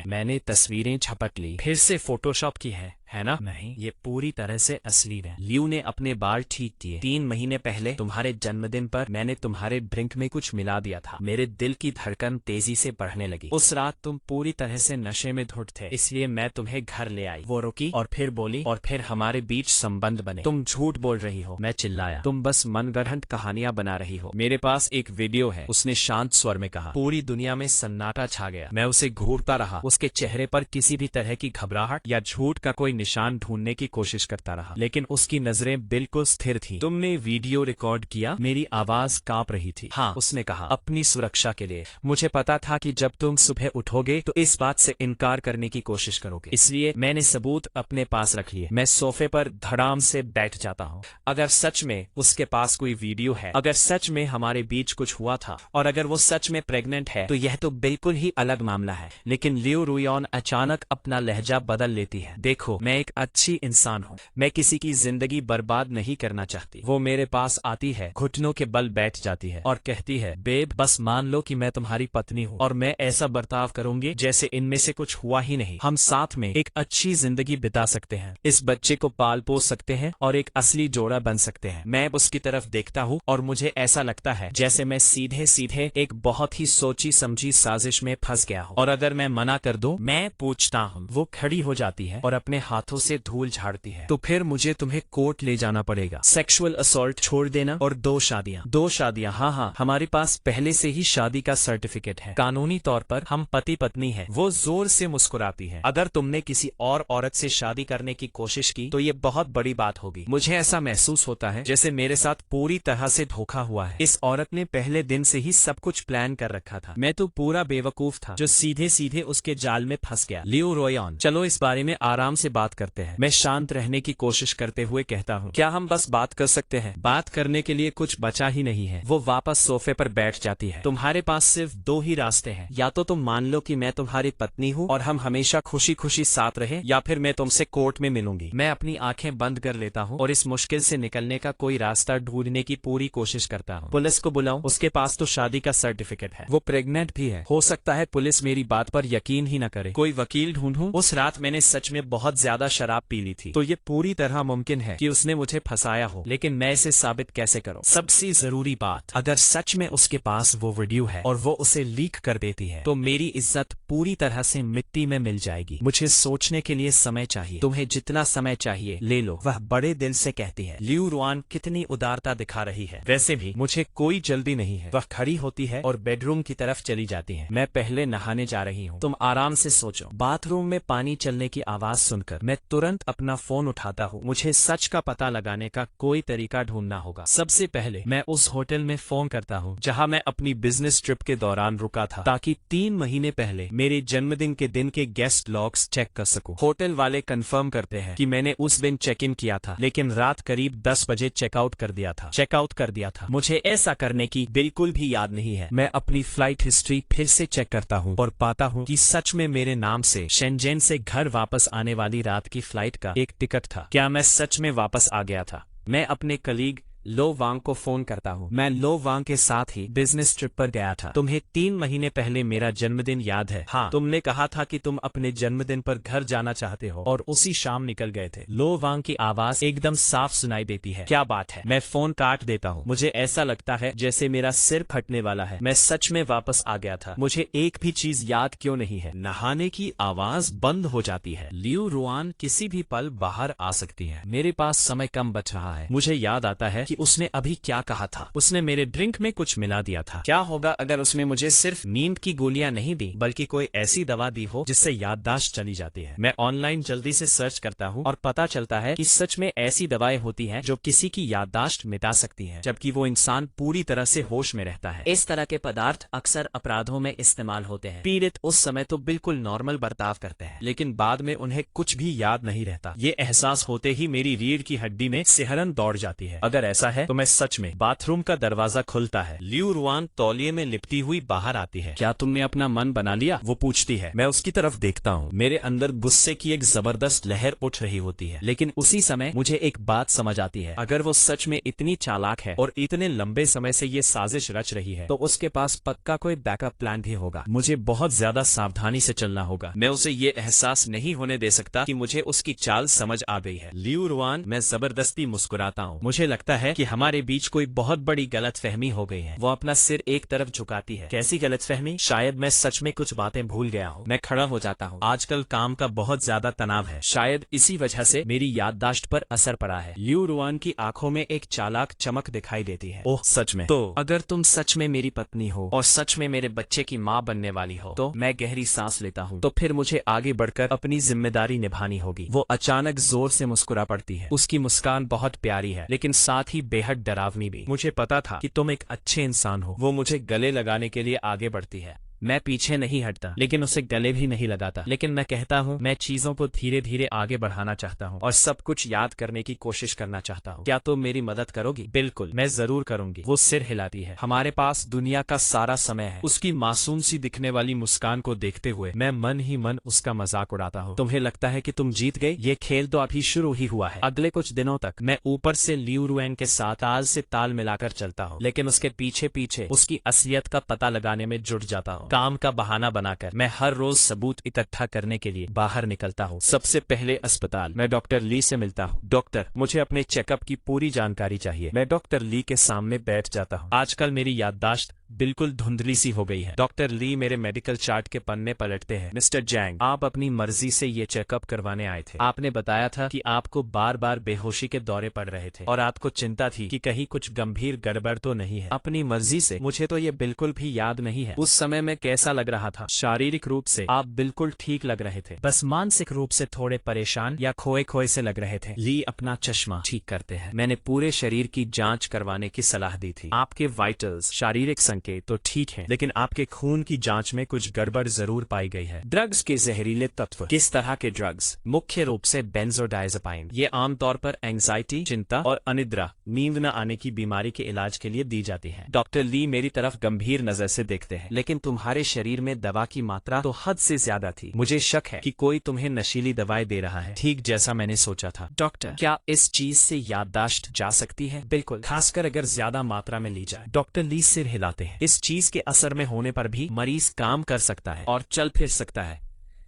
[SPEAKER 1] मैंने तस्वीरें झपट ली। फिर से फोटोशॉप की है ना? नहीं, ये पूरी तरह से असली है। लियू ने अपने बाल ठीक किए। 3 महीने पहले तुम्हारे जन्मदिन पर मैंने तुम्हारे ड्रिंक में कुछ मिला दिया था। मेरे दिल की धड़कन तेजी से बढ़ने लगी। उस रात तुम पूरी तरह से नशे में धुत थे, इसलिए मैं तुम्हें घर ले आई। वो रुकी और फिर बोली, और फिर हमारे बीच संबंध बने। तुम झूठ बोल रही हो। मैं चिल्लाया। तुम बस मनगढ़ंत कहानियां बना रही हो। मेरे पास एक वीडियो है, उसने शांत स्वर में कहा। पूरी दुनिया में सन्नाटा छा गया। मैं उसे घूरता रहा। उसके चेहरे पर किसी भी तरह की घबराहट या झूठ का कोई निशान ढूंढने की कोशिश करता रहा, लेकिन उसकी नजरें बिल्कुल स्थिर थीं। तुमने वीडियो रिकॉर्ड किया? मेरी आवाज कांप रही थी। हाँ, उसने कहा, अपनी सुरक्षा के लिए। मुझे पता था कि जब तुम सुबह उठोगे तो इस बात से इनकार करने की कोशिश करोगे, इसलिए मैंने सबूत अपने पास रख लिए। मैं सोफे पर धड़ाम से बैठ जाता हूँ। अगर सच में उसके पास कोई वीडियो है, अगर सच में हमारे बीच कुछ हुआ था, और अगर वो सच में प्रेग्नेंट है, तो यह तो बिल्कुल ही अलग मामला है। लेकिन लियू रुयॉन अचानक अपना लहजा बदल लेती है। देखो, मैं एक अच्छी इंसान हूँ। मैं किसी की जिंदगी बर्बाद नहीं करना चाहती। वो मेरे पास आती है, घुटनों के बल बैठ जाती है और कहती है, बेब, बस मान लो कि मैं तुम्हारी पत्नी हूँ और मैं ऐसा बर्ताव करूंगी जैसे इनमें से कुछ हुआ ही नहीं। हम साथ में एक अच्छी जिंदगी बिता सकते हैं, इस बच्चे को पाल पोस सकते हैं और एक असली जोड़ा बन सकते हैं। मैं उसकी तरफ देखता हूँ और मुझे ऐसा लगता है जैसे मैं सीधे सीधे एक बहुत ही सोची समझी साजिश में फंस गया हूँ। और अगर मैं मना कर दूं, मैं पूछता हूँ। वो खड़ी हो जाती है और अपने हाथों से धूल झाड़ती है। तो फिर मुझे तुम्हें कोर्ट ले जाना पड़ेगा। सेक्सुअल असॉल्ट छोड़ देना और 2 शादियां। हाँ, हमारे पास पहले से ही शादी का सर्टिफिकेट है। कानूनी तौर पर हम पति पत्नी हैं। वो जोर से मुस्कुराती है। अगर तुमने किसी और औरत से शादी करने की कोशिश की तो ये बहुत बड़ी बात होगी। मुझे ऐसा महसूस होता है जैसे मेरे साथ पूरी तरह से धोखा हुआ है। इस औरत ने पहले दिन से ही सब कुछ प्लान कर रखा था। मैं तो पूरा बेवकूफ था जो सीधे सीधे उसके जाल में फंस गया। लियू रुयॉन, चलो इस बारे में आराम से बात करते हैं। मैं शांत रहने की कोशिश करते हुए कहता हूँ, क्या हम बस बात कर सकते हैं? बात करने के लिए कुछ बचा ही नहीं है। वो वापस सोफे पर बैठ जाती है। तुम्हारे पास सिर्फ 2 ही रास्ते हैं। या तो तुम मान लो कि मैं तुम्हारी पत्नी हूँ और हम हमेशा खुशी खुशी साथ रहे, या फिर मैं तुमसे कोर्ट में मिलूंगी। मैं अपनी आंखें बंद कर लेता हूँ और इस मुश्किल से निकलने का कोई रास्ता ढूंढने की पूरी कोशिश करता हूँ। पुलिस को बुलाऊं? उसके पास तो शादी का सर्टिफिकेट है। वो प्रेग्नेंट भी है। हो सकता है पुलिस मेरी बात पर यकीन ही न करे। कोई वकील ढूंढूं? उस रात मैंने सच में बहुत ज्यादा शराब पी ली थी, तो ये पूरी तरह मुमकिन है कि उसने मुझे फंसाया हो, लेकिन मैं इसे साबित कैसे करूं? सबसे जरूरी बात, अगर सच में उसके पास वो वीडियो है और वो उसे लीक कर देती है, तो मेरी इज्जत पूरी तरह से मिट्टी में मिल जाएगी। मुझे सोचने के लिए समय चाहिए। तुम्हें जितना समय चाहिए ले लो, वह बड़े दिल से कहती है। लियू रुआन कितनी उदारता दिखा रही है। वैसे भी मुझे कोई जल्दी नहीं है। वह खड़ी होती है और बेडरूम की तरफ चली जाती है। मैं पहले नहाने जा रही हूँ, तुम आराम से सोचो। बाथरूम में पानी चलने की आवाज सुनकर मैं तुरंत अपना फोन उठाता हूँ। मुझे सच का पता लगाने का कोई तरीका ढूंढना होगा। सबसे पहले मैं उस होटल में फोन करता हूँ जहाँ मैं अपनी बिजनेस ट्रिप के दौरान रुका था, ताकि 3 महीने पहले मेरे जन्मदिन के दिन के गेस्ट लॉग्स चेक कर सकूं। होटल वाले कंफर्म करते हैं कि मैंने उस दिन चेक इन किया था, लेकिन रात करीब 10 बजे चेकआउट कर दिया था। मुझे ऐसा करने की बिल्कुल भी याद नहीं है। मैं अपनी फ्लाइट हिस्ट्री फिर से चेक करता हूँ और पाता हूँ कि सच में मेरे नाम से शेंजेन से घर वापस आने वाली रात की फ्लाइट का एक टिकट था। क्या मैं सच में वापस आ गया था? मैं अपने कलीग लो वांग को फोन करता हूँ। मैं लो वांग के साथ ही बिजनेस ट्रिप पर गया था। तुम्हें 3 महीने पहले मेरा जन्मदिन याद है? हाँ, तुमने कहा था कि तुम अपने जन्मदिन पर घर जाना चाहते हो और उसी शाम निकल गए थे। लो वांग की आवाज एकदम साफ सुनाई देती है। क्या बात है? मैं फोन काट देता हूँ। मुझे ऐसा लगता है जैसे मेरा सिर फटने वाला है। मैं सच में वापस आ गया था। मुझे एक भी चीज याद क्यों नहीं है? नहाने की आवाज बंद हो जाती है। लियू रुआन किसी भी पल बाहर आ सकती है। मेरे पास समय कम बच रहा है। मुझे याद आता है कि उसने अभी क्या कहा था। उसने मेरे ड्रिंक में कुछ मिला दिया था। क्या होगा अगर उसने मुझे सिर्फ नींद की गोलियां नहीं दी बल्कि कोई ऐसी दवा दी हो जिससे याददाश्त चली जाती है। मैं ऑनलाइन जल्दी से सर्च करता हूँ और पता चलता है कि सच में ऐसी दवाएं होती हैं जो किसी की याददाश्त मिटा सकती हैं, जबकि वो इंसान पूरी तरह से होश में रहता है। इस तरह के पदार्थ अक्सर अपराधों में इस्तेमाल होते हैं। पीड़ित उस समय तो बिल्कुल नॉर्मल बर्ताव करते हैं, लेकिन बाद में उन्हें कुछ भी याद नहीं रहता। ये एहसास होते ही मेरी रीढ़ की हड्डी में सिहरन दौड़ जाती है। अगर ऐसा है तो मैं सच में बाथरूम का दरवाजा खुलता है। लियू रुआन तौलिए में लिपटी हुई बाहर आती है। क्या तुमने अपना मन बना लिया? वो पूछती है। मैं उसकी तरफ देखता हूँ। मेरे अंदर गुस्से की एक जबरदस्त लहर उठ रही होती है, लेकिन उसी समय मुझे एक बात समझ आती है। अगर वो सच में इतनी चालाक है और इतने लंबे समय से ये साजिश रच रही है तो उसके पास पक्का कोई बैकअप प्लान भी होगा। मुझे बहुत ज्यादा सावधानी से चलना होगा। मैं उसे ये एहसास नहीं होने दे सकता कि मुझे उसकी चाल समझ आ गई है। लियू रुआन, मैं जबरदस्ती मुस्कुराता हूँ। मुझे लगता है कि हमारे बीच कोई बहुत बड़ी गलतफहमी हो गई है। वो अपना सिर एक तरफ झुकाती है। कैसी गलतफहमी? शायद मैं सच में कुछ बातें भूल गया हूँ। मैं खड़ा हो जाता हूँ। आजकल काम का बहुत ज्यादा तनाव है। शायद इसी वजह से मेरी याददाश्त पर असर पड़ा है। लियू रुआन की आंखों में एक चालाक चमक दिखाई देती है। ओह सच में? तो अगर तुम सच में मेरी पत्नी हो और सच में मेरे बच्चे की माँ बनने वाली हो तो मैं गहरी सांस लेता हूँ। तो फिर मुझे आगे बढ़कर अपनी जिम्मेदारी निभानी होगी। वो अचानक जोर से मुस्कुरा पड़ती है। उसकी मुस्कान बहुत प्यारी है, लेकिन साथ ही बेहद डरावनी भी। मुझे पता था कि तुम एक अच्छे इंसान हो। वो मुझे गले लगाने के लिए आगे बढ़ती है। मैं पीछे नहीं हटता, लेकिन उसे गले भी नहीं लगाता। लेकिन मैं कहता हूँ मैं चीजों को धीरे धीरे आगे बढ़ाना चाहता हूँ और सब कुछ याद करने की कोशिश करना चाहता हूँ। क्या तुम मेरी मदद करोगी? बिल्कुल, मैं जरूर करूंगी। वो सिर हिलाती है। हमारे पास दुनिया का सारा समय है। उसकी मासूम सी दिखने वाली मुस्कान को देखते हुए मैं मन ही मन उसका मजाक उड़ाता हूँ। तुम्हें लगता है कि तुम जीत गए? ये खेल तो अभी शुरू ही हुआ है। अगले कुछ दिनों तक मैं ऊपर से लियू रुआन के साथ ताल से ताल मिलाकर चलता हूँ, लेकिन उसके पीछे पीछे उसकी असलियत का पता लगाने में जुट जाता हूँ। काम का बहाना बनाकर मैं हर रोज सबूत इकट्ठा करने के लिए बाहर निकलता हूँ। सबसे पहले अस्पताल। मैं डॉक्टर ली से मिलता हूँ। डॉक्टर, मुझे अपने चेकअप की पूरी जानकारी चाहिए। मैं डॉक्टर ली के सामने बैठ जाता हूँ। आजकल मेरी याददाश्त बिल्कुल धुंधली सी हो गई है। डॉक्टर ली मेरे मेडिकल चार्ट के पन्ने पलटते हैं। मिस्टर जैंग, आप अपनी मर्जी से ये चेकअप करवाने आए थे। आपने बताया था कि आपको बार बार बेहोशी के दौरे पड़ रहे थे और आपको चिंता थी कि कहीं कुछ गंभीर गड़बड़ तो नहीं है। अपनी मर्जी से? मुझे तो ये बिल्कुल भी याद नहीं है। उस समय मैं कैसा लग रहा था? शारीरिक रूप से आप बिल्कुल ठीक लग रहे थे, बस मानसिक रूप से थोड़े परेशान या खोए खोए से लग रहे थे। ली अपना चश्मा ठीक करते हैं। मैंने पूरे शरीर की जांच करवाने की सलाह दी थी। आपके वाइटल्स, शारीरिक संकेत तो ठीक है, लेकिन आपके खून की जांच में कुछ गड़बड़ जरूर पाई गई है। ड्रग्स के जहरीले तत्व। किस तरह के ड्रग्स? मुख्य रूप से बेंजोडायज़ेपाइन। ये आमतौर पर एंजाइटी, चिंता और अनिद्रा, नींद न आने की बीमारी के इलाज के लिए दी जाती है। डॉक्टर ली मेरी तरफ गंभीर नजर से देखते हैं। लेकिन तुम्हारे शरीर में दवा की मात्रा तो हद से ज्यादा थी। मुझे शक है कि कोई तुम्हें नशीली दवाएं दे रहा है। ठीक जैसा मैंने सोचा था। डॉक्टर, क्या इस चीज से याददाश्त जा सकती है? बिल्कुल, खासकर अगर ज्यादा मात्रा में ली जाए। डॉक्टर ली सिर हिलाते हैं। इस चीज के असर में होने पर भी मरीज काम कर सकता है और चल फिर सकता है,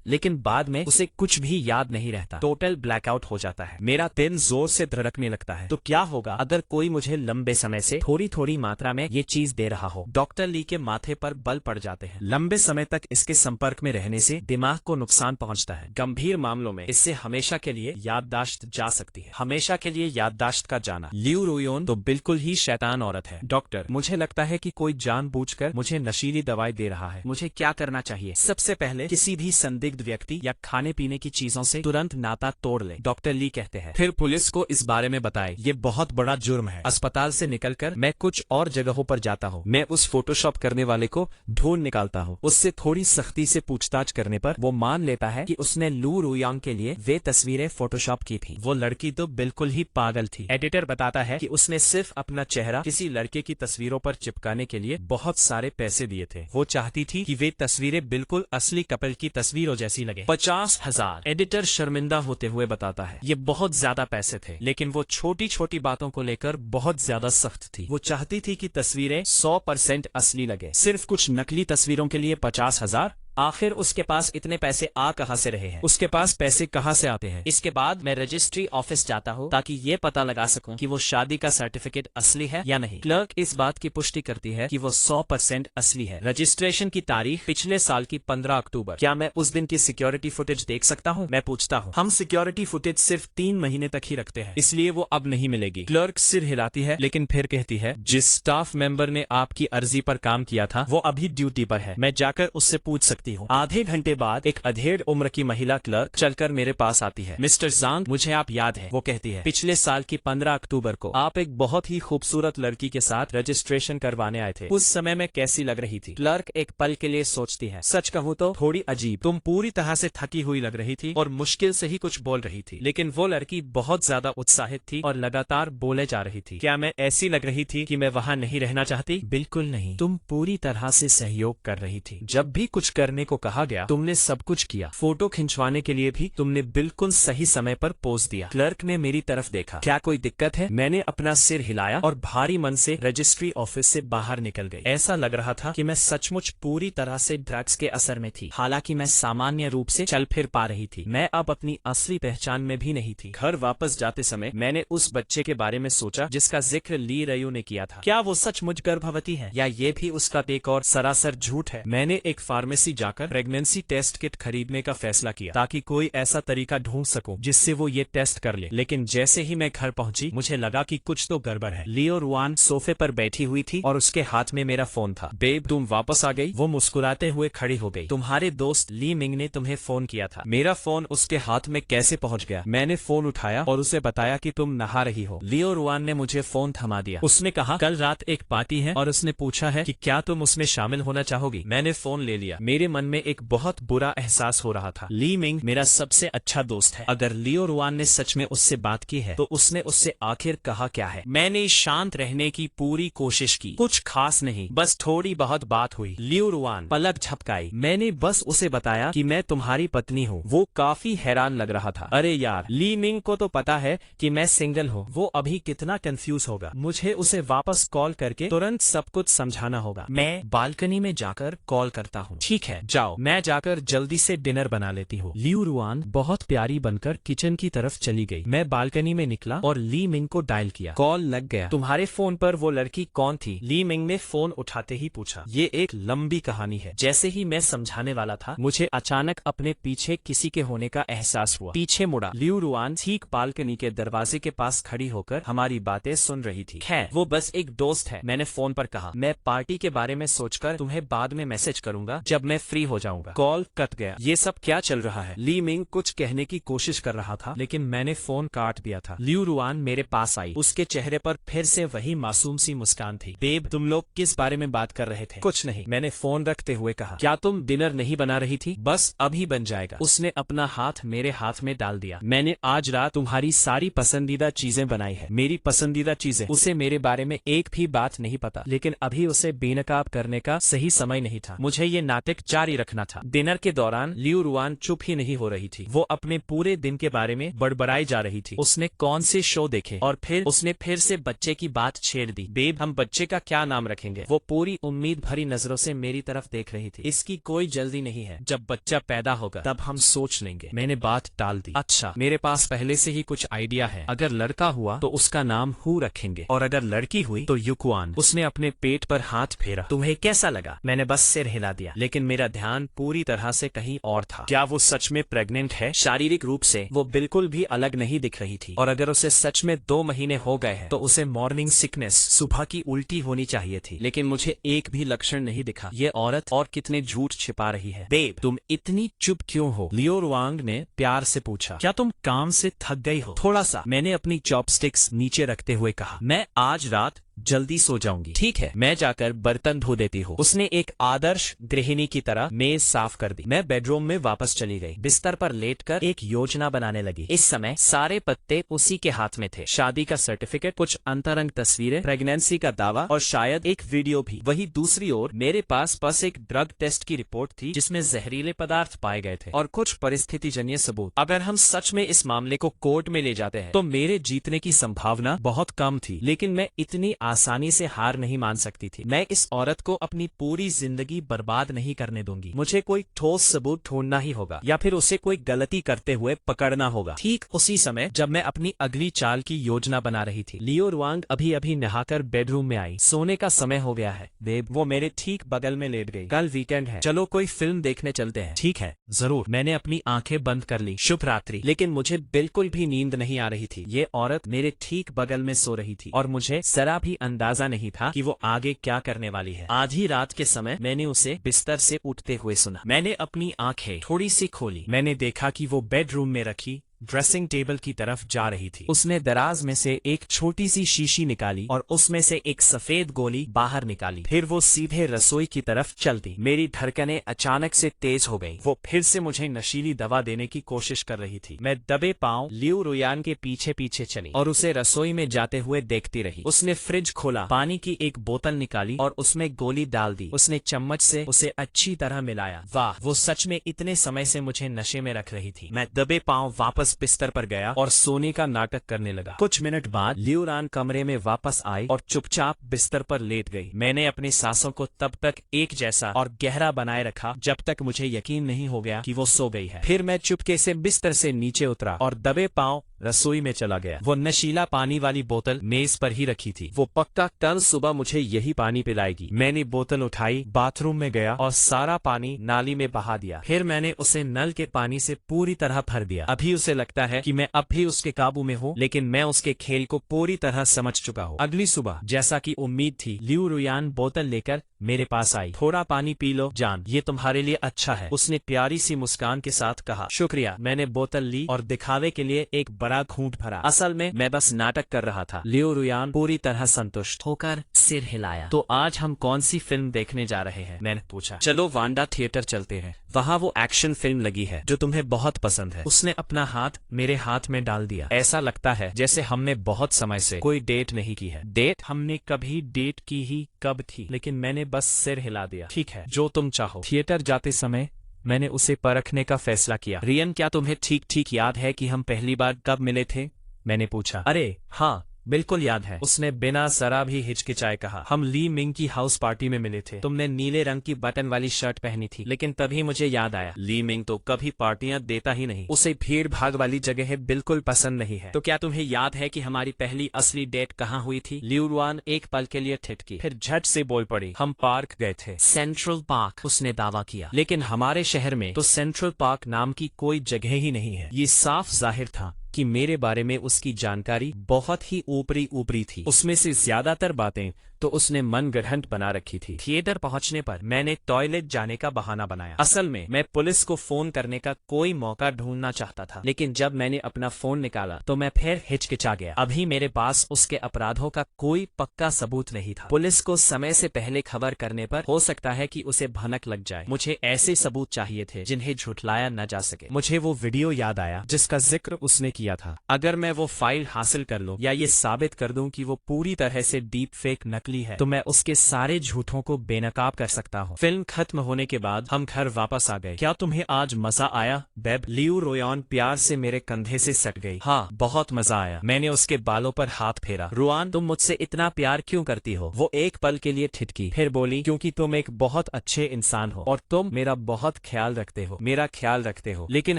[SPEAKER 1] लेकिन बाद में उसे कुछ भी याद नहीं रहता। टोटल ब्लैकआउट हो जाता है। मेरा दिल जोर से धड़कने लगता है। तो क्या होगा अगर कोई मुझे लंबे समय से थोड़ी थोड़ी मात्रा में ये चीज दे रहा हो? डॉक्टर ली के माथे पर बल पड़ जाते हैं। लंबे समय तक इसके संपर्क में रहने से दिमाग को नुकसान पहुंचता है। गंभीर मामलों में इससे हमेशा के लिए याददाश्त जा सकती है। हमेशा के लिए याददाश्त का जाना। लियू रुआन तो बिल्कुल ही शैतान औरत है। डॉक्टर, मुझे लगता है कि कोई जानबूझकर मुझे नशीली दवाई दे रहा है। मुझे क्या करना चाहिए? सबसे पहले किसी भी संदिग्ध व्यक्ति या खाने पीने की चीजों से तुरंत नाता तोड़ ले। डॉक्टर ली कहते हैं। फिर पुलिस को इस बारे में बताएं। ये बहुत बड़ा जुर्म है। अस्पताल से निकलकर मैं कुछ और जगहों पर जाता हूँ। मैं उस फोटोशॉप करने वाले को ढूंढ निकालता हूँ। उससे थोड़ी सख्ती से पूछताछ करने पर वो मान लेता है कि उसने लियू रुआन के लिए वे तस्वीरें फोटोशॉप की थी। वो लड़की तो बिल्कुल ही पागल थी। एडिटर बताता है कि उसने सिर्फ अपना चेहरा किसी लड़के की तस्वीरों पर चिपकाने के लिए बहुत सारे पैसे दिए थे। वो चाहती थी कि वे तस्वीरें बिल्कुल असली कपल की तस्वीरों जैसी लगे। 50,000। एडिटर शर्मिंदा होते हुए बताता है। ये बहुत ज्यादा पैसे थे, लेकिन वो छोटी छोटी बातों को लेकर बहुत ज्यादा सख्त थी। वो चाहती थी कि तस्वीरें 100% असली लगे। सिर्फ कुछ नकली तस्वीरों के लिए 50,000? आखिर उसके पास इतने पैसे आ कहां से रहे हैं? उसके पास पैसे कहां से आते हैं? इसके बाद मैं रजिस्ट्री ऑफिस जाता हूँ ताकि ये पता लगा सकूं कि वो शादी का सर्टिफिकेट असली है या नहीं। क्लर्क इस बात की पुष्टि करती है कि वो 100% असली है। रजिस्ट्रेशन की तारीख पिछले साल की 15 अक्टूबर। क्या मैं उस दिन की सिक्योरिटी फुटेज देख सकता हूँ? मैं पूछता हूँ। हम सिक्योरिटी फुटेज सिर्फ 3 महीने तक ही रखते हैं, इसलिए वो अब नहीं मिलेगी। क्लर्क सिर हिलाती है लेकिन फिर कहती है, जिस स्टाफ मेंबर ने आपकी अर्जी पर काम किया था वो अभी ड्यूटी पर है, मैं जाकर उससे पूछ सकती हूँ। आधे घंटे बाद एक अधेड़ उम्र की महिला क्लर्क चलकर मेरे पास आती है। मिस्टर ज़ांग, मुझे आप याद है? वो कहती है, पिछले साल की 15 अक्टूबर को आप एक बहुत ही खूबसूरत लड़की के साथ रजिस्ट्रेशन करवाने आए थे। उस समय मैं कैसी लग रही थी? क्लर्क एक पल के लिए सोचती है। सच कहूँ तो थोड़ी अजीब। तुम पूरी तरह से थकी हुई लग रही थी और मुश्किल से ही कुछ बोल रही थी, लेकिन वो लड़की बहुत ज्यादा उत्साहित थी और लगातार बोले जा रही थी। क्या मैं ऐसी लग रही थी कि मैं वहाँ नहीं रहना चाहती? बिल्कुल नहीं, तुम पूरी तरह से सहयोग कर रही थी। जब भी कुछ करने को कहा गया तुमने सब कुछ किया। फोटो खिंचवाने के लिए भी तुमने बिल्कुल सही समय पर पोज दिया। क्लर्क ने मेरी तरफ देखा। क्या कोई दिक्कत है? मैंने अपना सिर हिलाया और भारी मन से रजिस्ट्री ऑफिस से बाहर निकल गई। ऐसा लग रहा था कि मैं सचमुच पूरी तरह से ड्रग्स के असर में थी। हालांकि मैं सामान्य रूप से चल फिर पा रही थी। मैं अब अपनी असली पहचान में भी नहीं थी। घर वापस जाते समय मैंने उस बच्चे के बारे में सोचा जिसका जिक्र ली रयू ने किया था। क्या वो सचमुच गर्भवती है या ये भी उसका एक और सरासर झूठ है? मैंने एक फार्मेसी जाकर प्रेगनेंसी टेस्ट किट खरीदने का फैसला किया ताकि कोई ऐसा तरीका ढूंढ सकूं जिससे वो ये टेस्ट कर ले। लेकिन जैसे ही मैं घर पहुंची मुझे लगा कि कुछ तो गड़बड़ है। लियो रुआन सोफे पर बैठी हुई थी और उसके हाथ में मेरा फोन था। बेब, तुम वापस आ गई? वो मुस्कुराते हुए खड़ी हो गई। तुम्हारे दोस्त ली मिंग ने तुम्हें फोन किया था। मेरा फोन उसके हाथ में कैसे पहुंच गया? मैंने फोन उठाया और उसे बताया कि तुम नहा रही हो। लियो रुआन ने मुझे फोन थमा दिया। उसने कहा, कल रात एक पार्टी है और उसने पूछा है कि क्या तुम उसमें शामिल होना चाहोगी? मैंने फोन ले लिया। मेरे मन में एक बहुत बुरा एहसास हो रहा था। ली मिंग मेरा सबसे अच्छा दोस्त है। अगर लियो रुआन ने सच में उससे बात की है तो उसने उससे आखिर कहा क्या है? मैंने शांत रहने की पूरी कोशिश की। कुछ खास नहीं, बस थोड़ी बहुत बात हुई। लियो रुआन पलक झपकाई। मैंने बस उसे बताया कि मैं तुम्हारी पत्नी हूँ। वो काफी हैरान लग रहा था। अरे यार, ली मिंग को तो पता है कि मैं सिंगल हूँ। वो अभी कितना कंफ्यूज होगा। मुझे उसे वापस कॉल करके तुरंत सब कुछ समझाना होगा। मैं बालकनी में जाकर कॉल करता हूँ। ठीक है, जाओ। मैं जाकर जल्दी से डिनर बना लेती हूँ। लियो रुआन बहुत प्यारी बनकर किचन की तरफ चली गई। मैं बालकनी में निकला और ली मिंग को डायल किया। कॉल लग गया। तुम्हारे फोन पर वो लड़की कौन थी? ली मिंग ने फोन उठाते ही पूछा। ये एक लंबी कहानी है। जैसे ही मैं समझाने वाला था मुझे अचानक अपने पीछे किसी के होने का एहसास हुआ। पीछे मुड़ा। लियो रुआन ठीक बालकनी के दरवाजे के पास खड़ी होकर हमारी बातें सुन रही थी। खैर, वो बस एक दोस्त है, मैंने फोन पर कहा। मैं पार्टी के बारे में सोचकर तुम्हें बाद में मैसेज करूंगा जब मैं फ्री हो जाऊंगा। कॉल कट गया। ये सब क्या चल रहा है? ली मिंग कुछ कहने की कोशिश कर रहा था लेकिन मैंने फोन काट दिया था। लियो रुआन मेरे पास आई। उसके चेहरे पर फिर से वही मासूम सी मुस्कान थी। बेब, तुम लोग किस बारे में बात कर रहे थे? कुछ नहीं, मैंने फोन रखते हुए कहा। क्या तुम डिनर नहीं बना रही थी? बस अभी बन जाएगा। उसने अपना हाथ मेरे हाथ में डाल दिया। मैंने आज रात तुम्हारी सारी पसंदीदा चीजें बनाई है। मेरी पसंदीदा चीजें? उसे मेरे बारे में एक भी बात नहीं पता, लेकिन अभी उसे बेनकाब करने का सही समय नहीं था। मुझे ये नाटक जारी रखना था। डिनर के दौरान लियो रुआन चुप ही नहीं हो रही थी। वो अपने पूरे दिन के बारे में बड़बड़ाई जा रही थी। उसने कौन से शो देखे और फिर उसने फिर से बच्चे की बात छेड़ दी। बेब, हम बच्चे का क्या नाम रखेंगे? वो पूरी उम्मीद भरी नजरों से मेरी तरफ देख रही थी। इसकी कोई जल्दी नहीं है, जब बच्चा पैदा होगा तब हम सोच लेंगे। मैंने बात टाल दी। अच्छा, मेरे पास पहले से ही कुछ आइडिया है। अगर लड़का हुआ तो उसका नाम हु रखेंगे और अगर लड़की हुई तो युकुआन। उसने अपने पेट पर हाथ फेरा। तुम्हें कैसा लगा? मैंने बस सिर हिला दिया, लेकिन मेरा ध्यान पूरी तरह से कहीं और था। क्या वो सच में प्रेग्नेंट है? शारीरिक रूप से वो बिल्कुल भी अलग नहीं दिख रही थी और अगर उसे सच में 2 महीने हो गए हैं तो उसे मॉर्निंग सिकनेस, सुबह की उल्टी होनी चाहिए थी, लेकिन मुझे एक भी लक्षण नहीं दिखा। ये औरत और कितने झूठ छिपा रही है। बेब, तुम इतनी चुप क्यों हो? लियो रुआंग ने प्यार से पूछा। क्या तुम काम से थक गई हो? थोड़ा सा, मैंने अपनी चॉपस्टिक्स नीचे रखते हुए कहा। मैं आज रात जल्दी सो जाऊंगी। ठीक है, मैं जाकर बर्तन धो देती हूँ। उसने एक आदर्श गृहिणी की तरह मेज साफ कर दी। मैं बेडरूम में वापस चली गई। बिस्तर पर लेटकर एक योजना बनाने लगी। इस समय सारे पत्ते उसी के हाथ में थे। शादी का सर्टिफिकेट, कुछ अंतरंग तस्वीरें, प्रेगनेंसी का दावा और शायद एक वीडियो भी। वही दूसरी ओर मेरे पास बस एक ड्रग टेस्ट की रिपोर्ट थी जिसमें जहरीले पदार्थ पाए गए थे और कुछ परिस्थितिजन्य सबूत। अगर हम सच में इस मामले को कोर्ट में ले जाते हैं तो मेरे जीतने की संभावना बहुत कम थी, लेकिन मैं इतनी आसानी से हार नहीं मान सकती थी। मैं इस औरत को अपनी पूरी जिंदगी बर्बाद नहीं करने दूंगी। मुझे कोई ठोस सबूत ढूंढना ही होगा या फिर उसे कोई गलती करते हुए पकड़ना होगा। ठीक उसी समय जब मैं अपनी अगली चाल की योजना बना रही थी, लियो रुआंग अभी अभी नहाकर बेडरूम में आई। सोने का समय हो गया है बेब, वो मेरे ठीक बगल में लेट गई। कल वीकेंड है, चलो कोई फिल्म देखने चलते हैं। ठीक है, जरूर। मैंने अपनी आंखें बंद कर ली। शुभ रात्रि। लेकिन मुझे बिल्कुल भी नींद नहीं आ रही थी। ये औरत मेरे ठीक बगल में सो रही थी और मुझे जरा भी अंदाजा नहीं था कि वो आगे क्या करने वाली है। आधी रात के समय मैंने उसे बिस्तर से उठते हुए सुना। मैंने अपनी आंखें थोड़ी सी खोली। मैंने देखा कि वो बेडरूम में रखी ड्रेसिंग टेबल की तरफ जा रही थी। उसने दराज में से एक छोटी सी शीशी निकाली और उसमें से एक सफेद गोली बाहर निकाली। फिर वो सीधे रसोई की तरफ चल दी। मेरी धड़कनें अचानक से तेज हो गईं। वो फिर से मुझे नशीली दवा देने की कोशिश कर रही थी। मैं दबे पांव लियो रुयान के पीछे पीछे चली और उसे रसोई में जाते हुए देखती रही। उसने फ्रिज खोला, पानी की एक बोतल निकाली और उसमें गोली डाल दी। उसने चम्मच से उसे अच्छी तरह मिलाया। वाह, वो सच में इतने समय से मुझे नशे में रख रही थी। मैं दबे पांव वापस बिस्तर पर गया और सोने का नाटक करने लगा। कुछ मिनट बाद लियो रुआन कमरे में वापस आई और चुपचाप बिस्तर पर लेट गई। मैंने अपनी सांसों को तब तक एक जैसा और गहरा बनाए रखा जब तक मुझे यकीन नहीं हो गया कि वो सो गई है। फिर मैं चुपके से बिस्तर से नीचे उतरा और दबे पांव रसोई में चला गया। वो नशीला पानी वाली बोतल मेज पर ही रखी थी। वो पक्का कल सुबह मुझे यही पानी पिलाएगी। मैंने बोतल उठाई, बाथरूम में गया और सारा पानी नाली में बहा दिया। फिर मैंने उसे नल के पानी से पूरी तरह भर दिया। अभी उसे लगता है कि मैं अब भी उसके काबू में हूँ, लेकिन मैं उसके खेल को पूरी तरह समझ चुका हूँ। अगली सुबह जैसा कि उम्मीद थी, लियो रुयान बोतल लेकर मेरे पास आई। थोड़ा पानी पी लो जान, ये तुम्हारे लिए अच्छा है, उसने प्यारी सी मुस्कान के साथ कहा। शुक्रिया। मैंने बोतल ली और दिखावे के लिए एक बड़ा घूंट भरा। असल में मैं बस नाटक कर रहा था। लियो रुयान पूरी तरह संतुष्ट होकर सिर हिलाया। तो आज हम कौन सी फिल्म देखने जा रहे हैं? मैंने पूछा। चलो वांडा थिएटर चलते हैं, वहाँ वो एक्शन फिल्म लगी है जो तुम्हें बहुत पसंद है। उसने अपना हाथ मेरे हाथ में डाल दिया। ऐसा लगता है जैसे हमने बहुत समय से कोई डेट नहीं की है। डेट? हमने कभी डेट की ही कब थी? लेकिन मैंने बस सिर हिला दिया। ठीक है, जो तुम चाहो। थिएटर जाते समय मैंने उसे परखने का फैसला किया। रियन, क्या तुम्हें ठीक ठीक याद है कि हम पहली बार कब मिले थे? मैंने पूछा। अरे हाँ, बिल्कुल याद है, उसने बिना जरा भी हिचकिचाए कहा। हम ली मिंग की हाउस पार्टी में मिले थे। तुमने नीले रंग की बटन वाली शर्ट पहनी थी। लेकिन तभी मुझे याद आया, ली मिंग तो कभी पार्टियां देता ही नहीं। उसे भीड़ भाग वाली जगह बिल्कुल पसंद नहीं है। तो क्या तुम्हें याद है कि हमारी पहली असली डेट कहाँ हुई थी? लियो रुआन एक पल के लिए ठिठकी, फिर झट से बोल पड़ी। हम पार्क गए थे। सेंट्रल पार्क, उसने दावा किया। लेकिन हमारे शहर में तो सेंट्रल पार्क नाम की कोई जगह ही नहीं है। ये साफ जाहिर था कि मेरे बारे में उसकी जानकारी बहुत ही ऊपरी थी। उसमें से ज्यादातर बातें तो उसने मन गढ़ंट बना रखी थी। थिएटर पहुंचने पर मैंने टॉयलेट जाने का बहाना बनाया। असल में मैं पुलिस को फोन करने का कोई मौका ढूंढना चाहता था, लेकिन जब मैंने अपना फोन निकाला तो मैं फिर हिचकिचा गया। अभी मेरे पास उसके अपराधों का कोई पक्का सबूत नहीं था। पुलिस को समय से पहले खबर करने पर हो सकता है कि उसे भनक लग जाए। मुझे ऐसे सबूत चाहिए थे जिन्हें झुठलाया न जा सके। मुझे वो वीडियो याद आया जिसका जिक्र उसने किया था। अगर मैं वो फाइल हासिल कर लूं या ये साबित कर दूं कि वो पूरी तरह से डीप फेक नकली है, तो मैं उसके सारे झूठों को बेनकाब कर सकता हूँ। फिल्म खत्म होने के बाद हम घर वापस आ गए। क्या तुम्हें आज मजा आया बेब? लियो रुआन प्यार से मेरे कंधे से सट गई। हाँ, बहुत मजा आया। मैंने उसके बालों पर हाथ फेरा। रुआन, तुम मुझसे इतना प्यार क्यों करती हो? वो एक पल के लिए ठिठकी, फिर बोली, क्योंकि तुम एक बहुत अच्छे इंसान हो और तुम मेरा बहुत ख्याल रखते हो, मेरा ख्याल रखते हो। लेकिन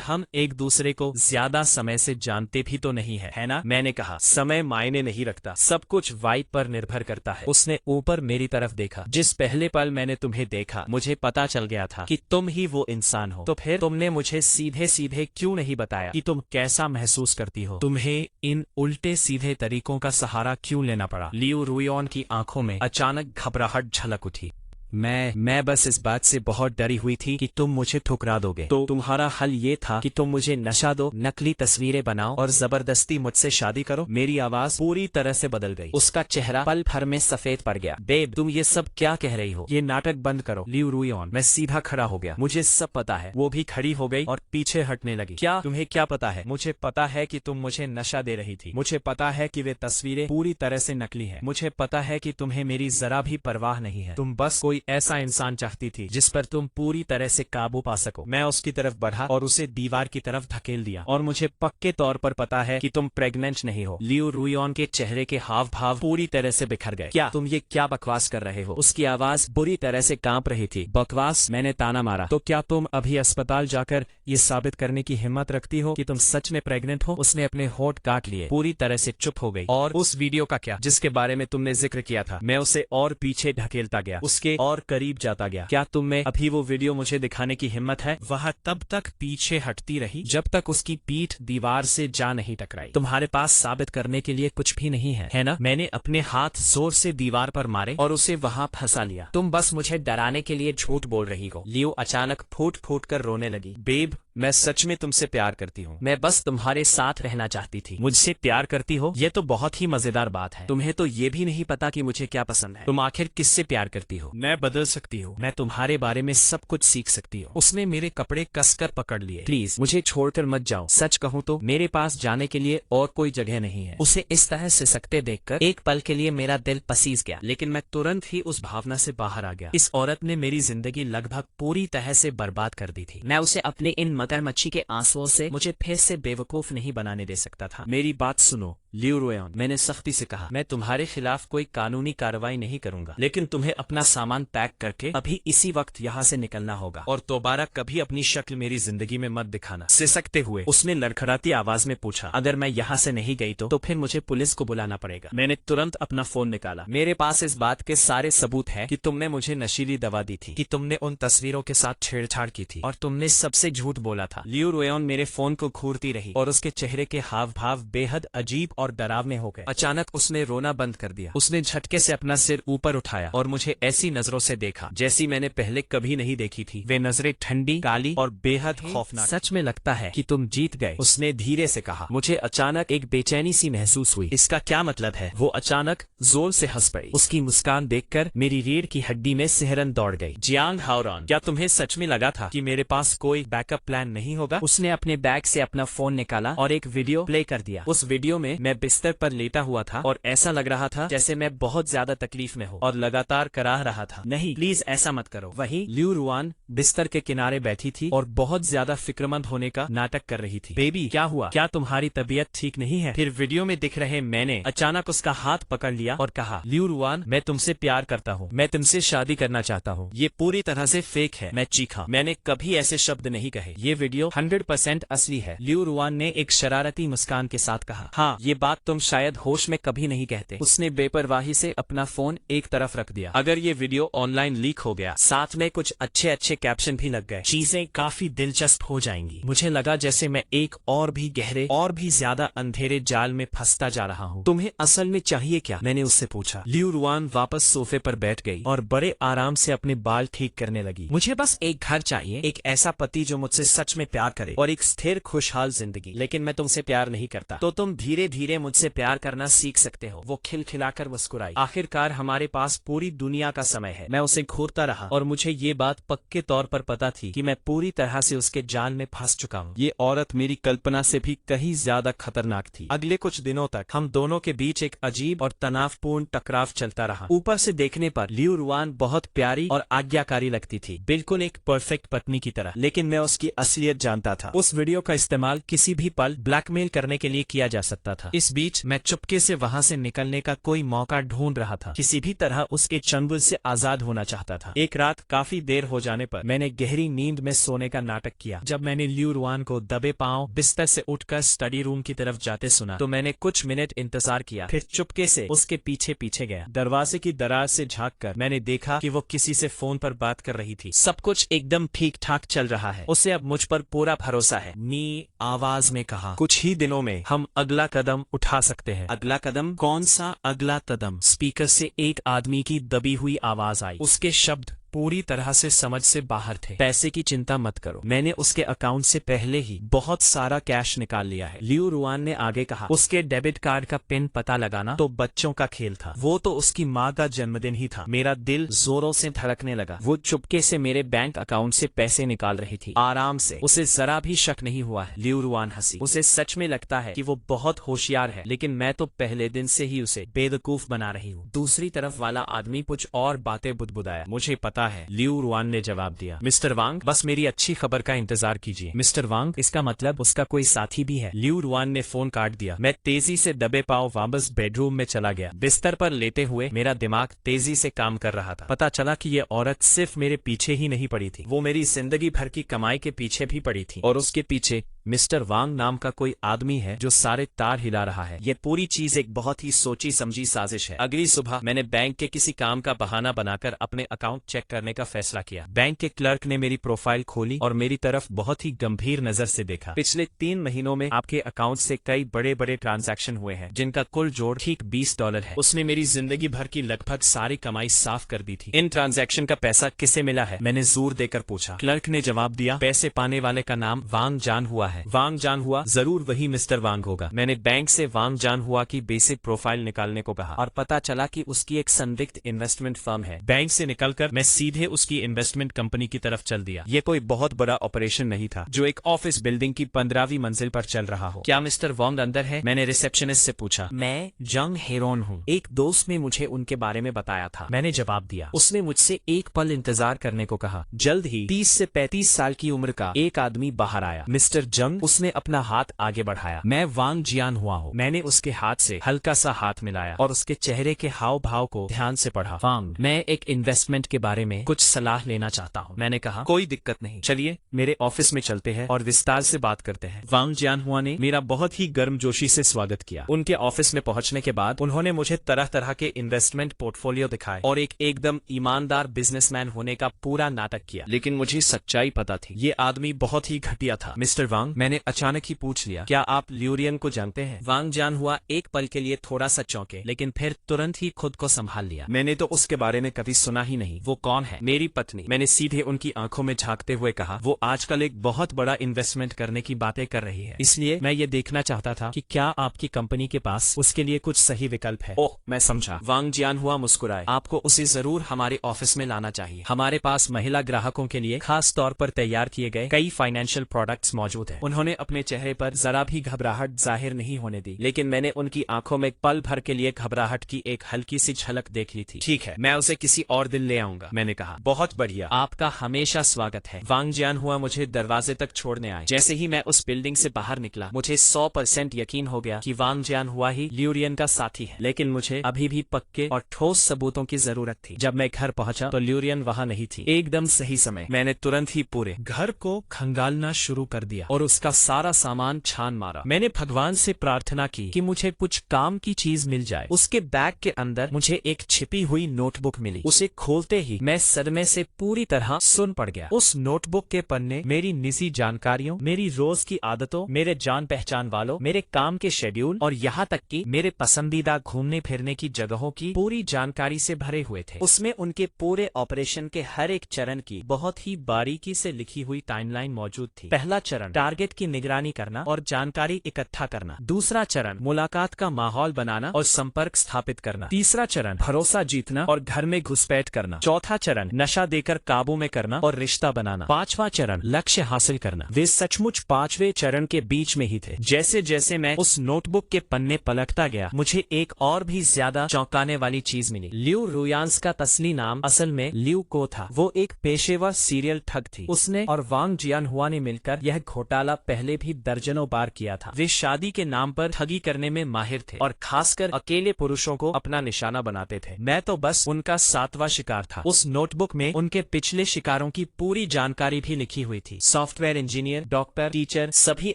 [SPEAKER 1] हम एक दूसरे को ज्यादा समय से जानते भी तो नहीं है ना? मैंने कहा, समय मायने नहीं रखता, सब कुछ वाइब पर निर्भर करता है। उसने ऊपर मेरी तरफ देखा। जिस पहले पल मैंने तुम्हें देखा, मुझे पता चल गया था कि तुम ही वो इंसान हो। तो फिर तुमने मुझे सीधे सीधे क्यों नहीं बताया कि तुम कैसा महसूस करती हो? तुम्हें इन उल्टे सीधे तरीकों का सहारा क्यों लेना पड़ा? लियो रुआन की आंखों में अचानक घबराहट झलक उठी। मैं बस इस बात से बहुत डरी हुई थी कि तुम मुझे ठुकरा दोगे। तो तुम्हारा हल ये था कि तुम मुझे नशा दो, नकली तस्वीरें बनाओ और जबरदस्ती मुझसे शादी करो? मेरी आवाज पूरी तरह से बदल गई। उसका चेहरा पल भर में सफेद पड़ गया। बेब, तुम ये सब क्या कह रही हो? ये नाटक बंद करो। लियो रुआन, मैं सीधा खड़ा हो गया। मुझे सब पता है। वो भी खड़ी हो गई और पीछे हटने लगी। क्या? तुम्हें क्या पता है? मुझे पता है कि तुम मुझे नशा दे रही थी। मुझे पता है कि वे तस्वीरें पूरी तरह से नकली है। मुझे पता है कि तुम्हें मेरी जरा भी परवाह नहीं है। तुम बस कोई कोई ऐसा इंसान चाहती थी जिस पर तुम पूरी तरह से काबू पा सको। मैं उसकी तरफ बढ़ा और उसे दीवार की तरफ धकेल दिया और मुझे पक्के तौर पर पता है कि तुम प्रेग्नेंट नहीं हो। लियू रुयॉन के चेहरे के हाव भाव पूरी तरह से बिखर गए। क्या तुम ये क्या बकवास कर रहे हो? उसकी आवाज बुरी तरह से कांप रही थी। बकवास? मैंने ताना मारा। तो क्या तुम अभी अस्पताल जाकर ये साबित करने की हिम्मत रखती हो कि तुम सच में प्रेग्नेंट हो? उसने अपने होंठ काट लिए, पूरी तरह से चुप हो गई। और उस वीडियो का क्या जिसके बारे में तुमने जिक्र किया था? मैं उसे और पीछे ढकेलता गया, उसके और करीब जाता गया। क्या तुम में अभी वो वीडियो मुझे दिखाने की हिम्मत है? वह तब तक पीछे हटती रही जब तक उसकी पीठ दीवार से जा नहीं टकराई। तुम्हारे पास साबित करने के लिए कुछ भी नहीं है ना? मैंने अपने हाथ जोर से दीवार पर मारे और उसे वहां फंसा लिया। तुम बस मुझे डराने के लिए झूठ बोल रही हो। लियो अचानक फूट फूट कर रोने लगी। बेब, मैं सच में तुमसे प्यार करती हूँ। मैं बस तुम्हारे साथ रहना चाहती थी। मुझसे प्यार करती हो? ये तो बहुत ही मजेदार बात है। तुम्हें तो ये भी नहीं पता कि मुझे क्या पसंद है। तुम आखिर किससे प्यार करती हो? मैं बदल सकती हूँ। मैं तुम्हारे बारे में सब कुछ सीख सकती हूँ। उसने मेरे कपड़े कसकर पकड़ लिए। प्लीज मुझे छोड़कर मत जाओ। सच कहूँ तो मेरे पास जाने के लिए और कोई जगह नहीं है। उसे इस तरह सिसकते देखकर एक पल के लिए मेरा दिल पसीज गया, लेकिन मैं तुरंत ही उस भावना से बाहर आ गया। इस औरत ने मेरी जिंदगी लगभग पूरी तरह से बर्बाद कर दी थी। मैं उसे अपने इन मगरमच्छी के आंसुओं से मुझे फिर से बेवकूफ नहीं बनाने दे सकता था। मेरी बात सुनो लियू रुयॉन, मैंने सख्ती से कहा। मैं तुम्हारे खिलाफ कोई कानूनी कार्रवाई नहीं करूंगा, लेकिन तुम्हें अपना सामान पैक करके अभी इसी वक्त यहाँ से निकलना होगा और दोबारा कभी अपनी शक्ल मेरी जिंदगी में मत दिखाना। सिसकते हुए उसने लड़खड़ाती आवाज में पूछा, अगर मैं यहाँ से नहीं गई तो फिर मुझे पुलिस को बुलाना पड़ेगा। मैंने तुरंत अपना फोन निकाला। मेरे पास इस बात के सारे सबूत है कि तुमने मुझे नशीली दवा दी थी, कि तुमने उन तस्वीरों के साथ छेड़छाड़ की थी और तुमने सबसे झूठ बोला था। लियू रुयॉन मेरे फोन को घूरती रही और उसके चेहरे के हाव भाव बेहद अजीब और डरावने हो गए। अचानक उसने रोना बंद कर दिया। उसने झटके से अपना सिर ऊपर उठाया और मुझे ऐसी नजरों से देखा जैसी मैंने पहले कभी नहीं देखी थी। वे नजरें ठंडी, काली और बेहद खौफनाक। सच में लगता है कि तुम जीत गए, उसने धीरे से कहा। मुझे अचानक एक बेचैनी सी महसूस हुई। इसका क्या मतलब है? वो अचानक जोर से हंस पड़ी। उसकी मुस्कान देखकर मेरी रीढ़ की हड्डी में सिहरन दौड़ गई। जियांग हाओरॉन, क्या तुम्हें सच में लगा था कि मेरे पास कोई बैकअप प्लान नहीं होगा? उसने अपने बैग से अपना फोन निकाला और एक वीडियो प्ले कर दिया। उस वीडियो में मैं बिस्तर पर लेटा हुआ था और ऐसा लग रहा था जैसे मैं बहुत ज्यादा तकलीफ में हूँ और लगातार कराह रहा था, नहीं प्लीज ऐसा मत करो। वहीं लियू रुआन बिस्तर के किनारे बैठी थी और बहुत ज्यादा फिक्रमंद होने का नाटक कर रही थी। बेबी, क्या हुआ? क्या तुम्हारी तबीयत ठीक नहीं है? फिर वीडियो में दिख रहे मैंने अचानक उसका हाथ पकड़ लिया और कहा, लियू रुआन, मैं तुमसे प्यार करता हूँ, मैं तुमसे शादी करना चाहता हूँ। ये पूरी तरह से फेक है। मैं चीखा। मैंने कभी ऐसे शब्द नहीं कहे। ये वीडियो 100% असली है। लियू रुआन ने एक शरारती मुस्कान के साथ कहा, हाँ, ये बात तुम शायद होश में कभी नहीं कहते। उसने बेपरवाही से अपना फोन एक तरफ रख दिया। अगर ये वीडियो ऑनलाइन लीक हो गया, साथ में कुछ अच्छे अच्छे कैप्शन भी लग गए, चीजें काफी दिलचस्प हो जाएंगी। मुझे लगा जैसे मैं एक और भी गहरे और भी ज्यादा अंधेरे जाल में फंसता जा रहा हूँ। तुम्हें असल में चाहिए क्या? मैंने उससे पूछा। लियू रुआन वापस सोफे पर बैठ गई और बड़े आराम से अपने बाल ठीक करने लगी। मुझे बस एक घर चाहिए, एक ऐसा पति जो मुझसे सच में प्यार करे और एक स्थिर खुशहाल जिंदगी। लेकिन मैं तुमसे प्यार नहीं करता, तो तुम धीरे धीरे मुझसे प्यार करना सीख सकते हो। वो खिलखिलाकर मुस्कुराई। आखिरकार हमारे पास पूरी दुनिया का समय है। मैं उसे घूरता रहा और मुझे ये बात पक्के तौर पर पता थी कि मैं पूरी तरह से उसके जाल में फंस चुका हूँ। ये औरत मेरी कल्पना से भी कहीं ज्यादा खतरनाक थी। अगले कुछ दिनों तक हम दोनों के बीच एक अजीब और तनावपूर्ण टकराव चलता रहा। ऊपर से देखने पर लियू रुआन बहुत प्यारी और आज्ञाकारी लगती थी, बिल्कुल एक परफेक्ट पत्नी की तरह, लेकिन मैं उसकी असलियत जानता था। उस वीडियो का इस्तेमाल किसी भी पल ब्लैकमेल करने के लिए किया जा सकता था। इस बीच मैं चुपके से वहां से निकलने का कोई मौका ढूंढ रहा था। किसी भी तरह उसके चंगुल से आजाद होना चाहता था। एक रात काफी देर हो जाने पर मैंने गहरी नींद में सोने का नाटक किया। जब मैंने लियू रुआन को दबे पांव बिस्तर से उठकर स्टडी रूम की तरफ जाते सुना तो मैंने कुछ मिनट इंतजार किया, फिर चुपके से उसके पीछे पीछे गया। दरवाजे की दराज से झांककर मैंने देखा कि वो किसी से फोन पर बात कर रही थी। सब कुछ एकदम ठीक ठाक चल रहा है। उसे अब मुझ पर पूरा भरोसा है। नी आवाज में कहा, कुछ ही दिनों में हम अगला कदम उठा सकते हैं। अगला कदम? कौन सा अगला कदम? स्पीकर से एक आदमी की दबी हुई आवाज आई। उसके शब्द पूरी तरह से समझ से बाहर थे। पैसे की चिंता मत करो, मैंने उसके अकाउंट से पहले ही बहुत सारा कैश निकाल लिया है। लियू रुआन ने आगे कहा, उसके डेबिट कार्ड का पिन पता लगाना तो बच्चों का खेल था, वो तो उसकी माँ का जन्मदिन ही था। मेरा दिल जोरों से धड़कने लगा। वो चुपके से मेरे बैंक अकाउंट से पैसे निकाल रही थी, आराम से, उसे जरा भी शक नहीं हुआ है। लियू रुआन हंसी। उसे सच में लगता है कि वो बहुत होशियार है, लेकिन मैं तो पहले दिन से ही उसे बेवकूफ बना रही हूँ। दूसरी तरफ वाला आदमी कुछ और बातें बुदबुदाया। मुझे पता है, लियू रुआन ने जवाब दिया। मिस्टर वांग, बस मेरी अच्छी खबर का इंतजार कीजिए। मिस्टर वांग, इसका मतलब उसका कोई साथी भी है। लियू रुआन ने फोन काट दिया। मैं तेजी से दबे पांव वापस बेडरूम में चला गया। बिस्तर पर लेटे हुए मेरा दिमाग तेजी से काम कर रहा था। पता चला कि ये औरत सिर्फ मेरे पीछे ही नहीं पड़ी थी, वो मेरी जिंदगी भर की कमाई के पीछे भी पड़ी थी, और उसके पीछे मिस्टर वांग नाम का कोई आदमी है जो सारे तार हिला रहा है। ये पूरी चीज एक बहुत ही सोची समझी साजिश है। अगली सुबह मैंने बैंक के किसी काम का बहाना बनाकर अपने अकाउंट चेक करने का फैसला किया। बैंक के क्लर्क ने मेरी प्रोफाइल खोली और मेरी तरफ बहुत ही गंभीर नजर से देखा। पिछले 3 महीनों में आपके अकाउंट से कई बड़े बड़े ट्रांजैक्शन हुए हैं, जिनका कुल जोड़ ठीक $20 है। उसने मेरी जिंदगी भर की लगभग सारी कमाई साफ कर दी थी। इन ट्रांजैक्शन का पैसा किसे मिला है? मैंने जोर देकर पूछा। क्लर्क ने जवाब दिया, पैसे पाने वाले का नाम वांग जान हुआ है। वांग जान हुआ? जरूर वही मिस्टर वांग होगा। मैंने बैंक से वांग जान हुआ की बेसिक प्रोफाइल निकालने को कहा और पता चला कि उसकी एक संदिग्ध इन्वेस्टमेंट फर्म है। बैंक से निकलकर मैं सीधे उसकी इन्वेस्टमेंट कंपनी की तरफ चल दिया। ये कोई बहुत बड़ा ऑपरेशन नहीं था जो एक ऑफिस बिल्डिंग की 15वीं मंजिल पर चल रहा हो। क्या मिस्टर वांग अंदर है? मैंने रिसेप्शनिस्ट से पूछा। मैं जंग हेरोन हूँ, एक दोस्त ने मुझे उनके बारे में बताया था, मैंने जवाब दिया। उसने मुझसे एक पल इंतजार करने को कहा। जल्द ही 30 से 35 साल की उम्र का एक आदमी बाहर आया। मिस्टर जंग, उसने अपना हाथ आगे बढ़ाया। मैं वांग जियान हुआ हूँ। मैंने उसके हाथ से हल्का सा हाथ मिलाया और उसके चेहरे के हाव भाव को ध्यान से पढ़ा। वांग, मैं एक इन्वेस्टमेंट के बारे में कुछ सलाह लेना चाहता हूँ। मैंने कहा, कोई दिक्कत नहीं, चलिए मेरे ऑफिस में चलते हैं और विस्तार से बात करते हैं। वांग जियान हुआ ने मेरा बहुत ही गर्मजोशी से स्वागत किया। उनके ऑफिस में पहुंचने के बाद उन्होंने मुझे तरह तरह के इन्वेस्टमेंट पोर्टफोलियो दिखाए और एकदम ईमानदार बिजनेसमैन होने का पूरा नाटक किया। लेकिन मुझे सच्चाई पता थी, ये आदमी बहुत ही घटिया था। मिस्टर वांग, मैंने अचानक ही पूछ लिया, क्या आप ल्यूरियन को जानते हैं? वांग जान हुआ एक पल के लिए थोड़ा सा चौंके, लेकिन फिर तुरंत ही खुद को संभाल लिया। मैंने तो उसके बारे में कभी सुना ही नहीं। वो कौन है? मेरी पत्नी। मैंने सीधे उनकी आंखों में झांकते हुए कहा। वो आजकल एक बहुत बड़ा इन्वेस्टमेंट करने की बातें कर रही है, इसलिए मैं ये देखना चाहता था कि क्या आपकी कंपनी के पास उसके लिए कुछ सही विकल्प है। ओह, मैं समझा। वांग जियान हुआ मुस्कुराए। आपको उसे जरूर हमारे ऑफिस में लाना चाहिए। हमारे पास महिला ग्राहकों के लिए खास तौर पर तैयार किए गए कई फाइनेंशियल प्रोडक्ट्स मौजूद हैं। उन्होंने अपने चेहरे पर जरा भी घबराहट जाहिर नहीं होने दी, लेकिन मैंने उनकी आंखों में पल भर के लिए घबराहट की एक हल्की सी झलक देख ली थी। ठीक है, मैं उसे किसी और दिन ले आऊंगा, मैंने कहा। बहुत बढ़िया, आपका हमेशा स्वागत है। वांग जियान हुआ मुझे दरवाजे तक छोड़ने आए। जैसे ही मैं उस बिल्डिंग से बाहर निकला, मुझे 100% यकीन हो गया कि वांग जियान हुआ ही ल्यूरियन का साथी है, लेकिन मुझे अभी भी पक्के और ठोस सबूतों की जरूरत थी। जब मैं घर पहुंचा तो ल्यूरियन वहां नहीं थी। एकदम सही समय। मैंने तुरंत ही पूरे घर को खंगालना शुरू कर दिया और उसका सारा सामान छान मारा। मैंने भगवान से प्रार्थना की कि मुझे कुछ काम की चीज मिल जाए। उसके बैग के अंदर मुझे एक छिपी हुई नोटबुक मिली। उसे खोलते ही मैं सदमे से पूरी तरह सुन पड़ गया। उस नोटबुक के पन्ने मेरी निजी जानकारियों, मेरी रोज की आदतों, मेरे जान पहचान वालों, मेरे काम के शेड्यूल और यहाँ तक कि मेरे पसंदीदा घूमने फिरने की जगहों की पूरी जानकारी से भरे हुए थे। उसमें उनके पूरे ऑपरेशन के हर एक चरण की बहुत ही बारीकी से लिखी हुई टाइमलाइन मौजूद थी। पहला चरण टारगेट की निगरानी करना और जानकारी इकट्ठा करना। दूसरा चरण मुलाकात का माहौल बनाना और संपर्क स्थापित करना। तीसरा चरण भरोसा जीतना और घर में घुसपैठ करना। चौथा चरण नशा देकर काबू में करना और रिश्ता बनाना। पांचवा चरण लक्ष्य हासिल करना। वे सचमुच पांचवें चरण के बीच में ही थे। जैसे जैसे मैं उस नोटबुक के पन्ने पलटता गया, मुझे एक और भी ज्यादा चौंकाने वाली चीज मिली। लियू रुयांस का असली नाम असल में लियू को था। वो एक पेशेवर सीरियल ठग थी। उसने और वांग जियान हुआ ने मिलकर यह घोटाला पहले भी दर्जनों बार किया था। वे शादी के नाम पर ठगी करने में माहिर थे और खासकर अकेले पुरुषों को अपना निशाना बनाते थे। मैं तो बस उनका 7वां शिकार था। उस नोटबुक में उनके पिछले शिकारों की पूरी जानकारी भी लिखी हुई थी। सॉफ्टवेयर इंजीनियर, डॉक्टर, टीचर, सभी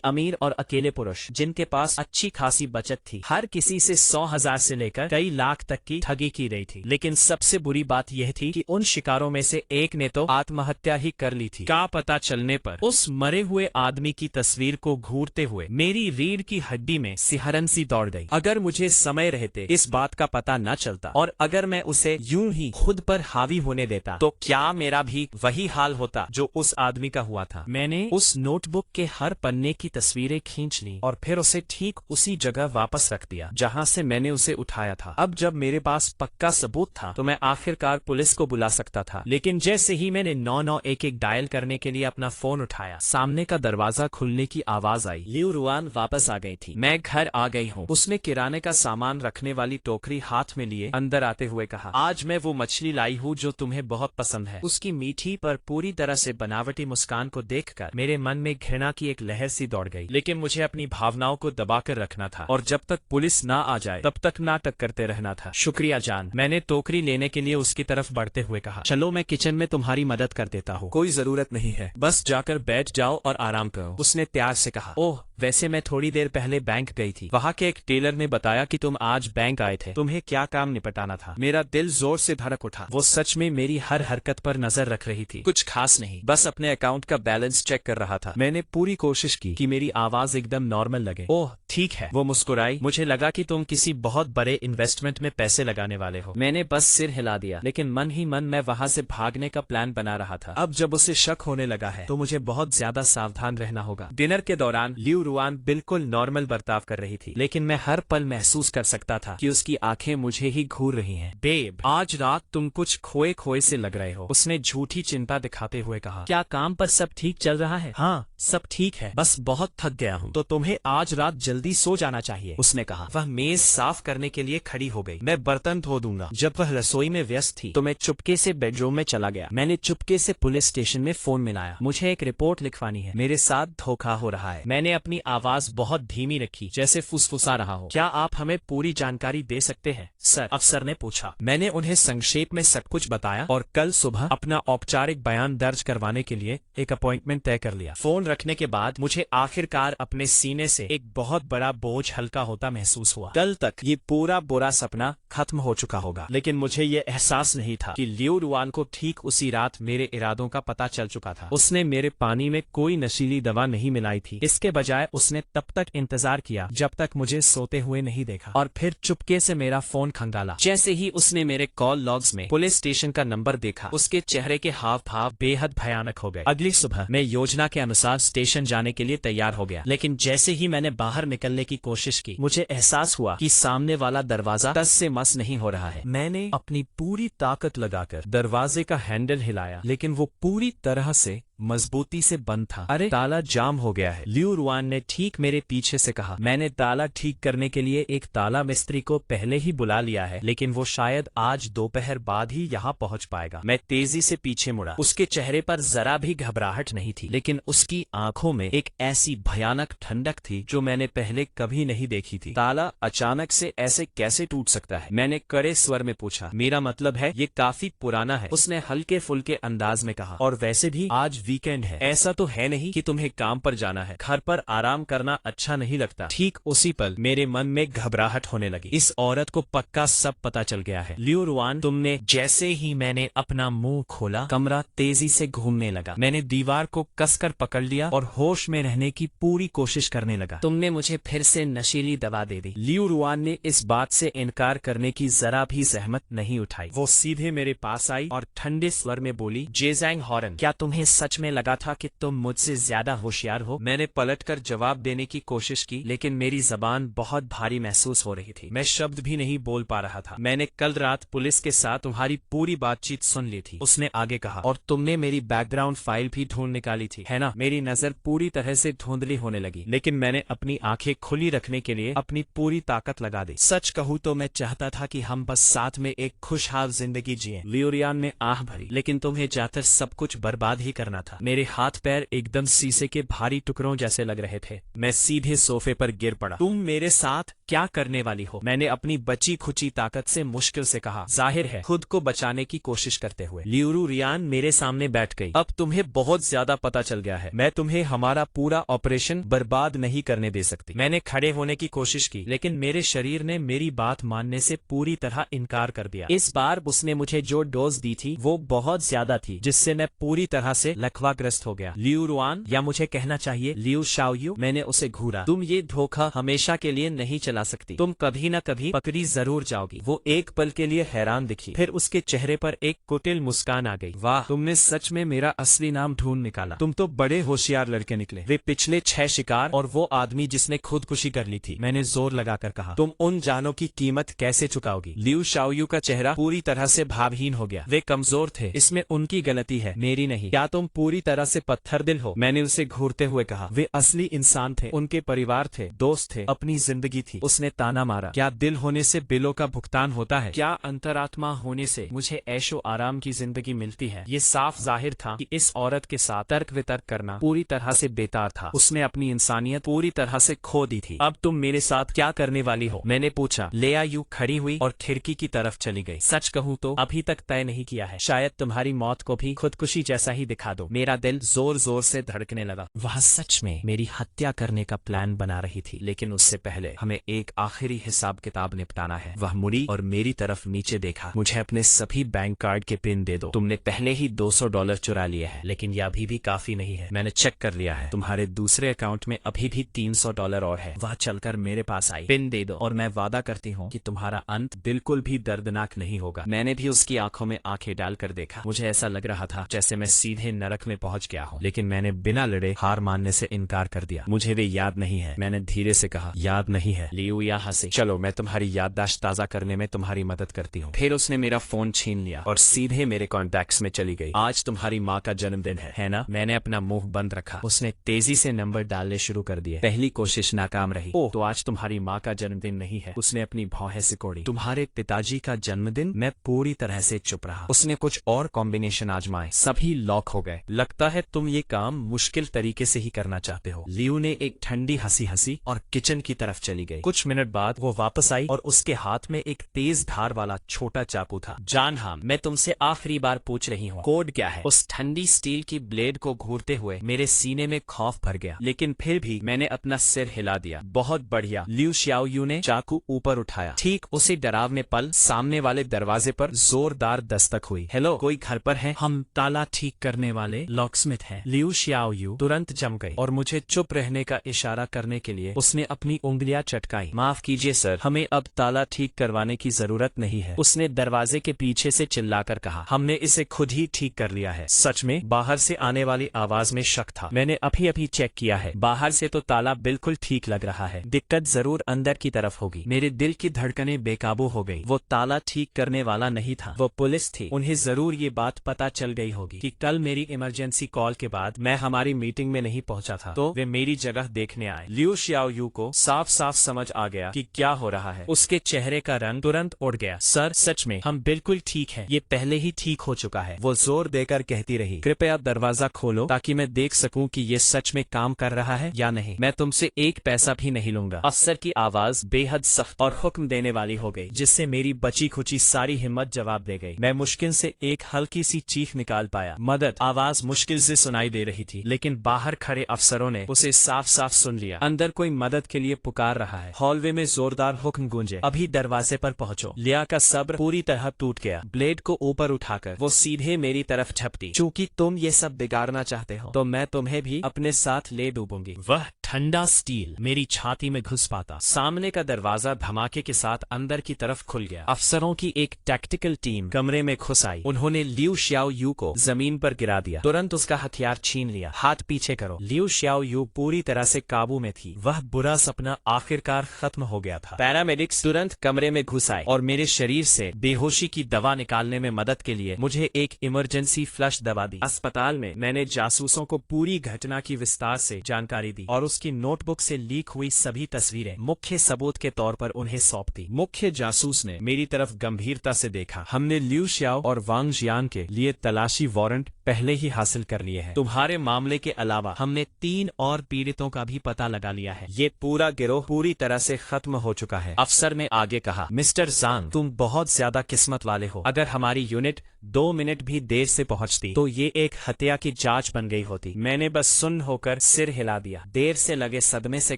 [SPEAKER 1] अमीर और अकेले पुरुष जिनके पास अच्छी खासी बचत थी। हर किसी से 100,000 से लेकर कई लाख तक की ठगी की गई थी। लेकिन सबसे बुरी बात यह थी कि उन शिकारों में से एक ने तो आत्महत्या ही कर ली थी। का पता चलने पर उस मरे हुए आदमी की तस्वीर को घूरते हुए मेरी रीढ़ की हड्डी में सिहरन सी दौड़ गई। अगर मुझे समय रहते इस बात का पता न चलता और अगर मैं उसे यूं ही खुद पर हावी होने देता तो क्या मेरा भी वही हाल होता जो उस आदमी का हुआ था। मैंने उस नोटबुक के हर पन्ने की तस्वीरें खींच ली और फिर उसे ठीक उसी जगह वापस रख दिया जहां से मैंने उसे उठाया था। अब जब मेरे पास पक्का सबूत था तो मैं आखिरकार पुलिस को बुला सकता था, लेकिन जैसे ही मैंने 9911 डायल करने के लिए अपना फोन उठाया, सामने का दरवाजा खुलने की आवाज आई। लियू रुआन वापस आ गई थी। मैं घर आ गई हूँ, उसने किराने का सामान रखने वाली टोकरी हाथ में लिए अंदर आते हुए कहा। आज मैं वो मछली लाई हूँ जो तुम्हें बहुत पसंद है। उसकी मीठी पर पूरी तरह से बनावटी मुस्कान को देखकर मेरे मन में घृणा की एक लहर सी दौड़ गई, लेकिन मुझे अपनी भावनाओं को दबाकर रखना था और जब तक पुलिस ना आ जाए तब तक नाटक करते रहना था। शुक्रिया जान, मैंने टोकरी लेने के लिए उसकी तरफ बढ़ते हुए कहा। चलो मैं किचन में तुम्हारी मदद कर देता हूँ। कोई जरूरत नहीं है, बस जाकर बैठ जाओ और आराम करो, उसने प्यार से कहा। ओह, वैसे मैं थोड़ी देर पहले बैंक गई थी। वहाँ के एक टेलर ने बताया कि तुम आज बैंक आए थे। तुम्हें क्या काम निपटाना था? मेरा दिल जोर से धड़क उठा। वो सच में मेरी हर हरकत पर नजर रख रही थी। कुछ खास नहीं, बस अपने अकाउंट का बैलेंस चेक कर रहा था। मैंने पूरी कोशिश की कि मेरी आवाज एकदम नॉर्मल लगे। ओह ठीक है, वो मुस्कुराई। मुझे लगा कि तुम किसी बहुत बड़े इन्वेस्टमेंट में पैसे लगाने वाले हो। मैंने बस सिर हिला दिया, लेकिन मन ही मन मैं वहाँ से भागने का प्लान बना रहा था। अब जब उसे शक होने लगा है तो मुझे बहुत ज्यादा सावधान रहना होगा। डिनर के दौरान लियू रुआन बिल्कुल नॉर्मल बर्ताव कर रही थी, लेकिन मैं हर पल महसूस कर सकता था कि उसकी आंखें मुझे ही घूर रही हैं। बेब, आज रात तुम कुछ खोए खोए से लग रहे हो, उसने झूठी चिंता दिखाते हुए कहा। क्या काम पर सब ठीक चल रहा है? हाँ सब ठीक है, बस बहुत थक गया हूँ। तो तुम्हें आज रात जल्दी सो जाना चाहिए, उसने कहा। वह मेज साफ करने के लिए खड़ी हो गई। मैं बर्तन धो दूंगा। जब वह रसोई में व्यस्त थी तो मैं चुपके से बेडरूम में चला गया। मैंने चुपके से पुलिस स्टेशन में फोन मिलाया। मुझे एक रिपोर्ट लिखवानी है, मेरे साथ धोखा हो रहा है। मैंने अपनी आवाज बहुत धीमी रखी, जैसे फुसफुसा रहा हो। क्या आप हमें पूरी जानकारी दे सकते हैं सर? अफसर ने पूछा। मैंने उन्हें संक्षेप में सब कुछ बताया और कल सुबह अपना औपचारिक बयान दर्ज करवाने के लिए एक अपॉइंटमेंट तय कर लिया। फोन रखने के बाद मुझे आखिरकार अपने सीने से एक बहुत बड़ा बोझ हल्का होता महसूस हुआ। कल तक ये पूरा बुरा सपना खत्म हो चुका होगा, लेकिन मुझे ये एहसास नहीं था कि लियू रुआन को ठीक उसी रात मेरे इरादों का पता चल चुका था। उसने मेरे पानी में कोई नशीली दवा नहीं मिलाई थी। इसके बजाय उसने तब तक इंतजार किया जब तक मुझे सोते हुए नहीं देखा और फिर चुपके से मेरा फोन खंगाला। जैसे ही उसने मेरे कॉल लॉग्स में पुलिस स्टेशन का नंबर देखा, उसके चेहरे के हाव भाव बेहद भयानक हो गए। अगली सुबह मैं योजना के अनुसार स्टेशन जाने के लिए तैयार हो गया, लेकिन जैसे ही मैंने बाहर निकलने की कोशिश की, मुझे एहसास हुआ कि सामने वाला दरवाजा टस से मस नहीं हो रहा है। मैंने अपनी पूरी ताकत लगाकर दरवाजे का हैंडल हिलाया, लेकिन वो पूरी तरह से मजबूती से बंद था। अरे ताला जाम हो गया है, लियू रुआन ने ठीक मेरे पीछे से कहा। मैंने ताला ठीक करने के लिए एक ताला मिस्त्री को पहले ही बुला लिया है, लेकिन वो शायद आज दोपहर बाद ही यहाँ पहुँच पाएगा। मैं तेजी से पीछे मुड़ा। उसके चेहरे पर जरा भी घबराहट नहीं थी, लेकिन उसकी आंखों में एक ऐसी भयानक ठंडक थी जो मैंने पहले कभी नहीं देखी थी। ताला अचानक से ऐसे कैसे टूट सकता है? मैंने कड़े स्वर में पूछा। मेरा मतलब है ये काफी पुराना है, उसने हल्के फुल्के अंदाज में कहा। और वैसे भी आज वीकेंड है, ऐसा तो है नहीं कि तुम्हें काम पर जाना है। घर पर आराम करना अच्छा नहीं लगता। ठीक उसी पल मेरे मन में घबराहट होने लगी। इस औरत को पक्का सब पता चल गया है। लियू रुआन, तुमने। जैसे ही मैंने अपना मुंह खोला, कमरा तेजी से घूमने लगा। मैंने दीवार को कसकर पकड़ लिया और होश में रहने की पूरी कोशिश करने लगा। तुमने मुझे फिर से नशीली दवा दे दी। लियू रुआन ने इस बात से इनकार करने की जरा भी जहमत नहीं उठाई। वो सीधे मेरे पास आई और ठंडे स्वर में बोली, जेजैंग हॉरन, क्या तुम्हें सच में लगा था कि तुम मुझसे ज्यादा होशियार हो? मैंने पलटकर जवाब देने की कोशिश की, लेकिन मेरी जबान बहुत भारी महसूस हो रही थी। मैं शब्द भी नहीं बोल पा रहा था। मैंने कल रात पुलिस के साथ तुम्हारी पूरी बातचीत सुन ली थी, उसने आगे कहा, और तुमने मेरी बैकग्राउंड फाइल भी ढूंढ निकाली थी, है ना? मेरी नजर पूरी तरह से धुंधली होने लगी, लेकिन मैंने अपनी आंखें खुली रखने के लिए अपनी पूरी ताकत लगा दी। सच कहूँ तो मैं चाहता था कि हम बस साथ में एक खुशहाल जिंदगी जिएं। लियू रुआन ने आह भरी, लेकिन तुम्हें जाकर सब कुछ बर्बाद ही करना था। मेरे हाथ पैर एकदम शीशे के भारी टुकड़ों जैसे लग रहे थे। मैं सीधे सोफे पर गिर पड़ा। तुम मेरे साथ क्या करने वाली हो? मैंने अपनी बची खुची ताकत से मुश्किल से कहा, जाहिर है खुद को बचाने की कोशिश करते हुए। लियू रुआन मेरे सामने बैठ गई। अब तुम्हें बहुत ज्यादा पता चल गया है। मैं तुम्हें हमारा पूरा ऑपरेशन बर्बाद नहीं करने दे सकती। मैंने खड़े होने की कोशिश की, लेकिन मेरे शरीर ने मेरी बात मानने से पूरी तरह इनकार कर दिया। इस बार उसने मुझे जो डोज दी थी वो बहुत ज्यादा थी, जिससे मैं पूरी तरह से लकवाग्रस्त हो गया। लियू रुआन, या मुझे कहना चाहिए लियू शाओयू, मैंने उसे घूरा। तुम ये धोखा हमेशा के लिए नहीं चला सकती, तुम कभी न कभी पकड़ी जरूर जाओगी। वो एक पल के लिए हैरान दिखी, फिर उसके चेहरे पर एक कुटिल मुस्कान आ गई। वाह, तुमने सच में मेरा असली नाम ढूंढ निकाला। तुम तो बड़े होशियार लड़के निकले। वे पिछले 6 शिकार और वो आदमी जिसने खुदकुशी कर ली थी, मैंने जोर लगाकर कहा। तुम उन जानों की कीमत कैसे चुकाओगी? लियू शाओयू का चेहरा पूरी तरह से भावहीन हो गया। वे कमजोर थे, इसमें उनकी गलती है, मेरी नहीं। क्या तुम पूरी तरह से पत्थर दिल हो? मैंने उसे घूरते हुए कहा। वे असली इंसान थे, उनके परिवार थे, दोस्त थे, अपनी जिंदगी थी। उसने ताना मारा। क्या दिल होने से बिलों का भुगतान होता है? क्या अंतरात्मा होने से मुझे ऐशो आराम की जिंदगी मिलती है? ये साफ जाहिर था कि इस औरत के साथ तर्क वितर्क करना पूरी तरह से बेकार था। उसने अपनी इंसानियत पूरी तरह से खो दी थी। अब तुम मेरे साथ क्या करने वाली हो? मैंने पूछा। लेया यू खड़ी हुई और खिड़की की तरफ चली गई। सच कहूँ तो अभी तक तय नहीं किया है, शायद तुम्हारी मौत को भी खुदकुशी जैसा ही दिखा दो। मेरा दिल जोर जोर से धड़कने लगा। वह सच में मेरी हत्या करने का प्लान बना रही थी, लेकिन उससे पहले हमें एक आखिरी हिसाब किताब निपटाना है। वह मुड़ी और मेरी तरफ नीचे देखा। मुझे अपने सभी बैंक कार्ड के पिन दे दो। तुमने पहले ही $200 चुरा लिए हैं, लेकिन यह अभी भी काफी नहीं है। मैंने चेक कर लिया है, तुम्हारे दूसरे अकाउंट में अभी भी $300 और है। वह चलकर मेरे पास आई। पिन दे दो और मैं वादा करती हूँ कि तुम्हारा अंत बिल्कुल भी दर्दनाक नहीं होगा। मैंने भी उसकी आंखों में आंखें डालकर देखा। मुझे ऐसा लग रहा था जैसे मैं सीधे नरक में पहुंच गया हूँ, लेकिन मैंने बिना लड़े हार मानने से इनकार कर दिया। मुझे वे याद नहीं है, मैंने धीरे से कहा। याद नहीं है? लियू या हंसी। चलो, मैं तुम्हारी याददाश्त ताजा करने में तुम्हारी मदद करती हूँ। फिर उसने मेरा फोन छीन लिया और सीधे मेरे कॉन्टैक्ट्स में चली गई। आज तुम्हारी माँ का जन्मदिन है ना? मैंने अपना मुंह बंद रखा। उसने तेजी से नंबर डालने शुरू कर दिए। पहली कोशिश नाकाम रही। ओह, तो आज तुम्हारी माँ का जन्मदिन नहीं है? उसने अपनी भौहें सिकोड़ी। तुम्हारे पिताजी का जन्मदिन? मैं पूरी तरह से चुप रहा। उसने कुछ और कॉम्बिनेशन आजमाए, सभी लॉक हो गए। लगता है तुम ये काम मुश्किल तरीके से ही करना चाहते हो। लियू ने एक ठंडी हंसी हंसी और किचन की तरफ चली गई। कुछ मिनट बाद वो वापस आई और उसके हाथ में एक तेज धार वाला छोटा चाकू था। जान हाम, मैं तुमसे आखिरी बार पूछ रही हूँ, कोड क्या है? उस ठंडी स्टील की ब्लेड को घूरते हुए मेरे सीने में खौफ भर गया, लेकिन फिर भी मैंने अपना सिर हिला दिया। बहुत बढ़िया। लियू शाओयू ने चाकू ऊपर उठाया। ठीक उसी डरावने पल सामने वाले दरवाजे पर जोरदार दस्तक हुई। हेलो, कोई घर पर है? हम ताला ठीक करने वाले लॉकस्मिथ हैं। लियू शाओयू तुरंत जम गई और मुझे चुप रहने का इशारा करने के लिए उसने अपनी उंगलियां चटकाई। माफ कीजिए सर, हमें अब ताला ठीक करवाने की जरूरत नहीं है, उसने दरवाजे के पीछे से चिल्लाकर कहा। हमने इसे खुद ही ठीक कर लिया है। सच में? बाहर से आने वाली आवाज में शक था। मैंने अभी अभी चेक किया है, बाहर से तो ताला बिल्कुल ठीक लग रहा है। दिक्कत जरूर अंदर की तरफ होगी। मेरे दिल की धड़कनें बेकाबू हो गई। वो ताला ठीक करने वाला नहीं था, वो पुलिस थी। उन्हें जरूर ये बात पता चल गई होगी कि कल मेरी इमरजेंसी कॉल के बाद मैं हमारी मीटिंग में नहीं पहुंचा था, तो वे मेरी जगह देखने आए। लियू शाओयू को साफ साफ समझ आ गया कि क्या हो रहा है। उसके चेहरे का रंग तुरंत उड़ गया। सर, सच में हम बिल्कुल ठीक हैं, ये पहले ही ठीक हो चुका है। वो जोर देकर कहती रही। कृपया दरवाजा खोलो ताकि मैं देख सकूं कि ये सच में काम कर रहा है या नहीं। मैं तुमसे एक पैसा भी नहीं लूंगा। अफसर की आवाज बेहद सख्त और हुक्म देने वाली हो गई, जिससे मेरी बची खुची सारी हिम्मत जवाब दे गई। मैं मुश्किल से एक हल्की सी चीख निकाल पाया। मदद। आवाज मुश्किल से सुनाई दे रही थी, लेकिन बाहर खड़े अफसरों ने उसे साफ साफ सुन लिया। अंदर कोई मदद के लिए पुकार रहा है। हॉलवे में जोरदार हुक्म गूंजे। अभी दरवाजे पर पहुंचो। लिया का सब्र पूरी तरह टूट गया। ब्लेड को ऊपर उठाकर वो सीधे मेरी तरफ झपटी। चूंकि तुम ये सब बिगाड़ना चाहते हो, तो मैं तुम्हें भी अपने साथ ले डूबूंगी। वह ठंडा स्टील मेरी छाती में घुस पाता। सामने का दरवाजा धमाके के साथ अंदर की तरफ खुल गया। अफसरों की एक टैक्टिकल टीम कमरे में घुस आई। उन्होंने लियू शाओयू को जमीन पर गिरा दिया, तुरंत उसका हथियार छीन लिया। हाथ पीछे करो। लियू शाओयू पूरी तरह से काबू में थी। वह बुरा सपना आखिरकार खत्म हो गया था। पैरामेडिक्स तुरंत कमरे में घुस आए और मेरे शरीर से बेहोशी की दवा निकालने में मदद के लिए मुझे एक इमरजेंसी फ्लश दवा दी। अस्पताल में मैंने जासूसों को पूरी घटना की विस्तार से जानकारी दी और उसकी नोटबुक से लीक हुई सभी तस्वीरें मुख्य सबूत के तौर पर उन्हें सौंप दी। मुख्य जासूस ने मेरी तरफ गंभीरता से देखा। हमने लियू शाओ और वांग जियान के लिए तलाशी वारंट पहले ही हासिल कर लिए हैं। तुम्हारे मामले के अलावा हमने 3 और पीड़ितों का भी पता लगा लिया है। ये पूरा गिरोह पूरी तरह से खत्म हो चुका है। अफसर ने आगे कहा। मिस्टर जांग, तुम बहुत ज्यादा किस्मत वाले हो। अगर हमारी यूनिट 2 मिनट भी देर से पहुंचती तो ये एक हत्या की जांच बन गई होती। मैंने बस सुन्न होकर सिर हिला दिया। देर से लगे सदमे से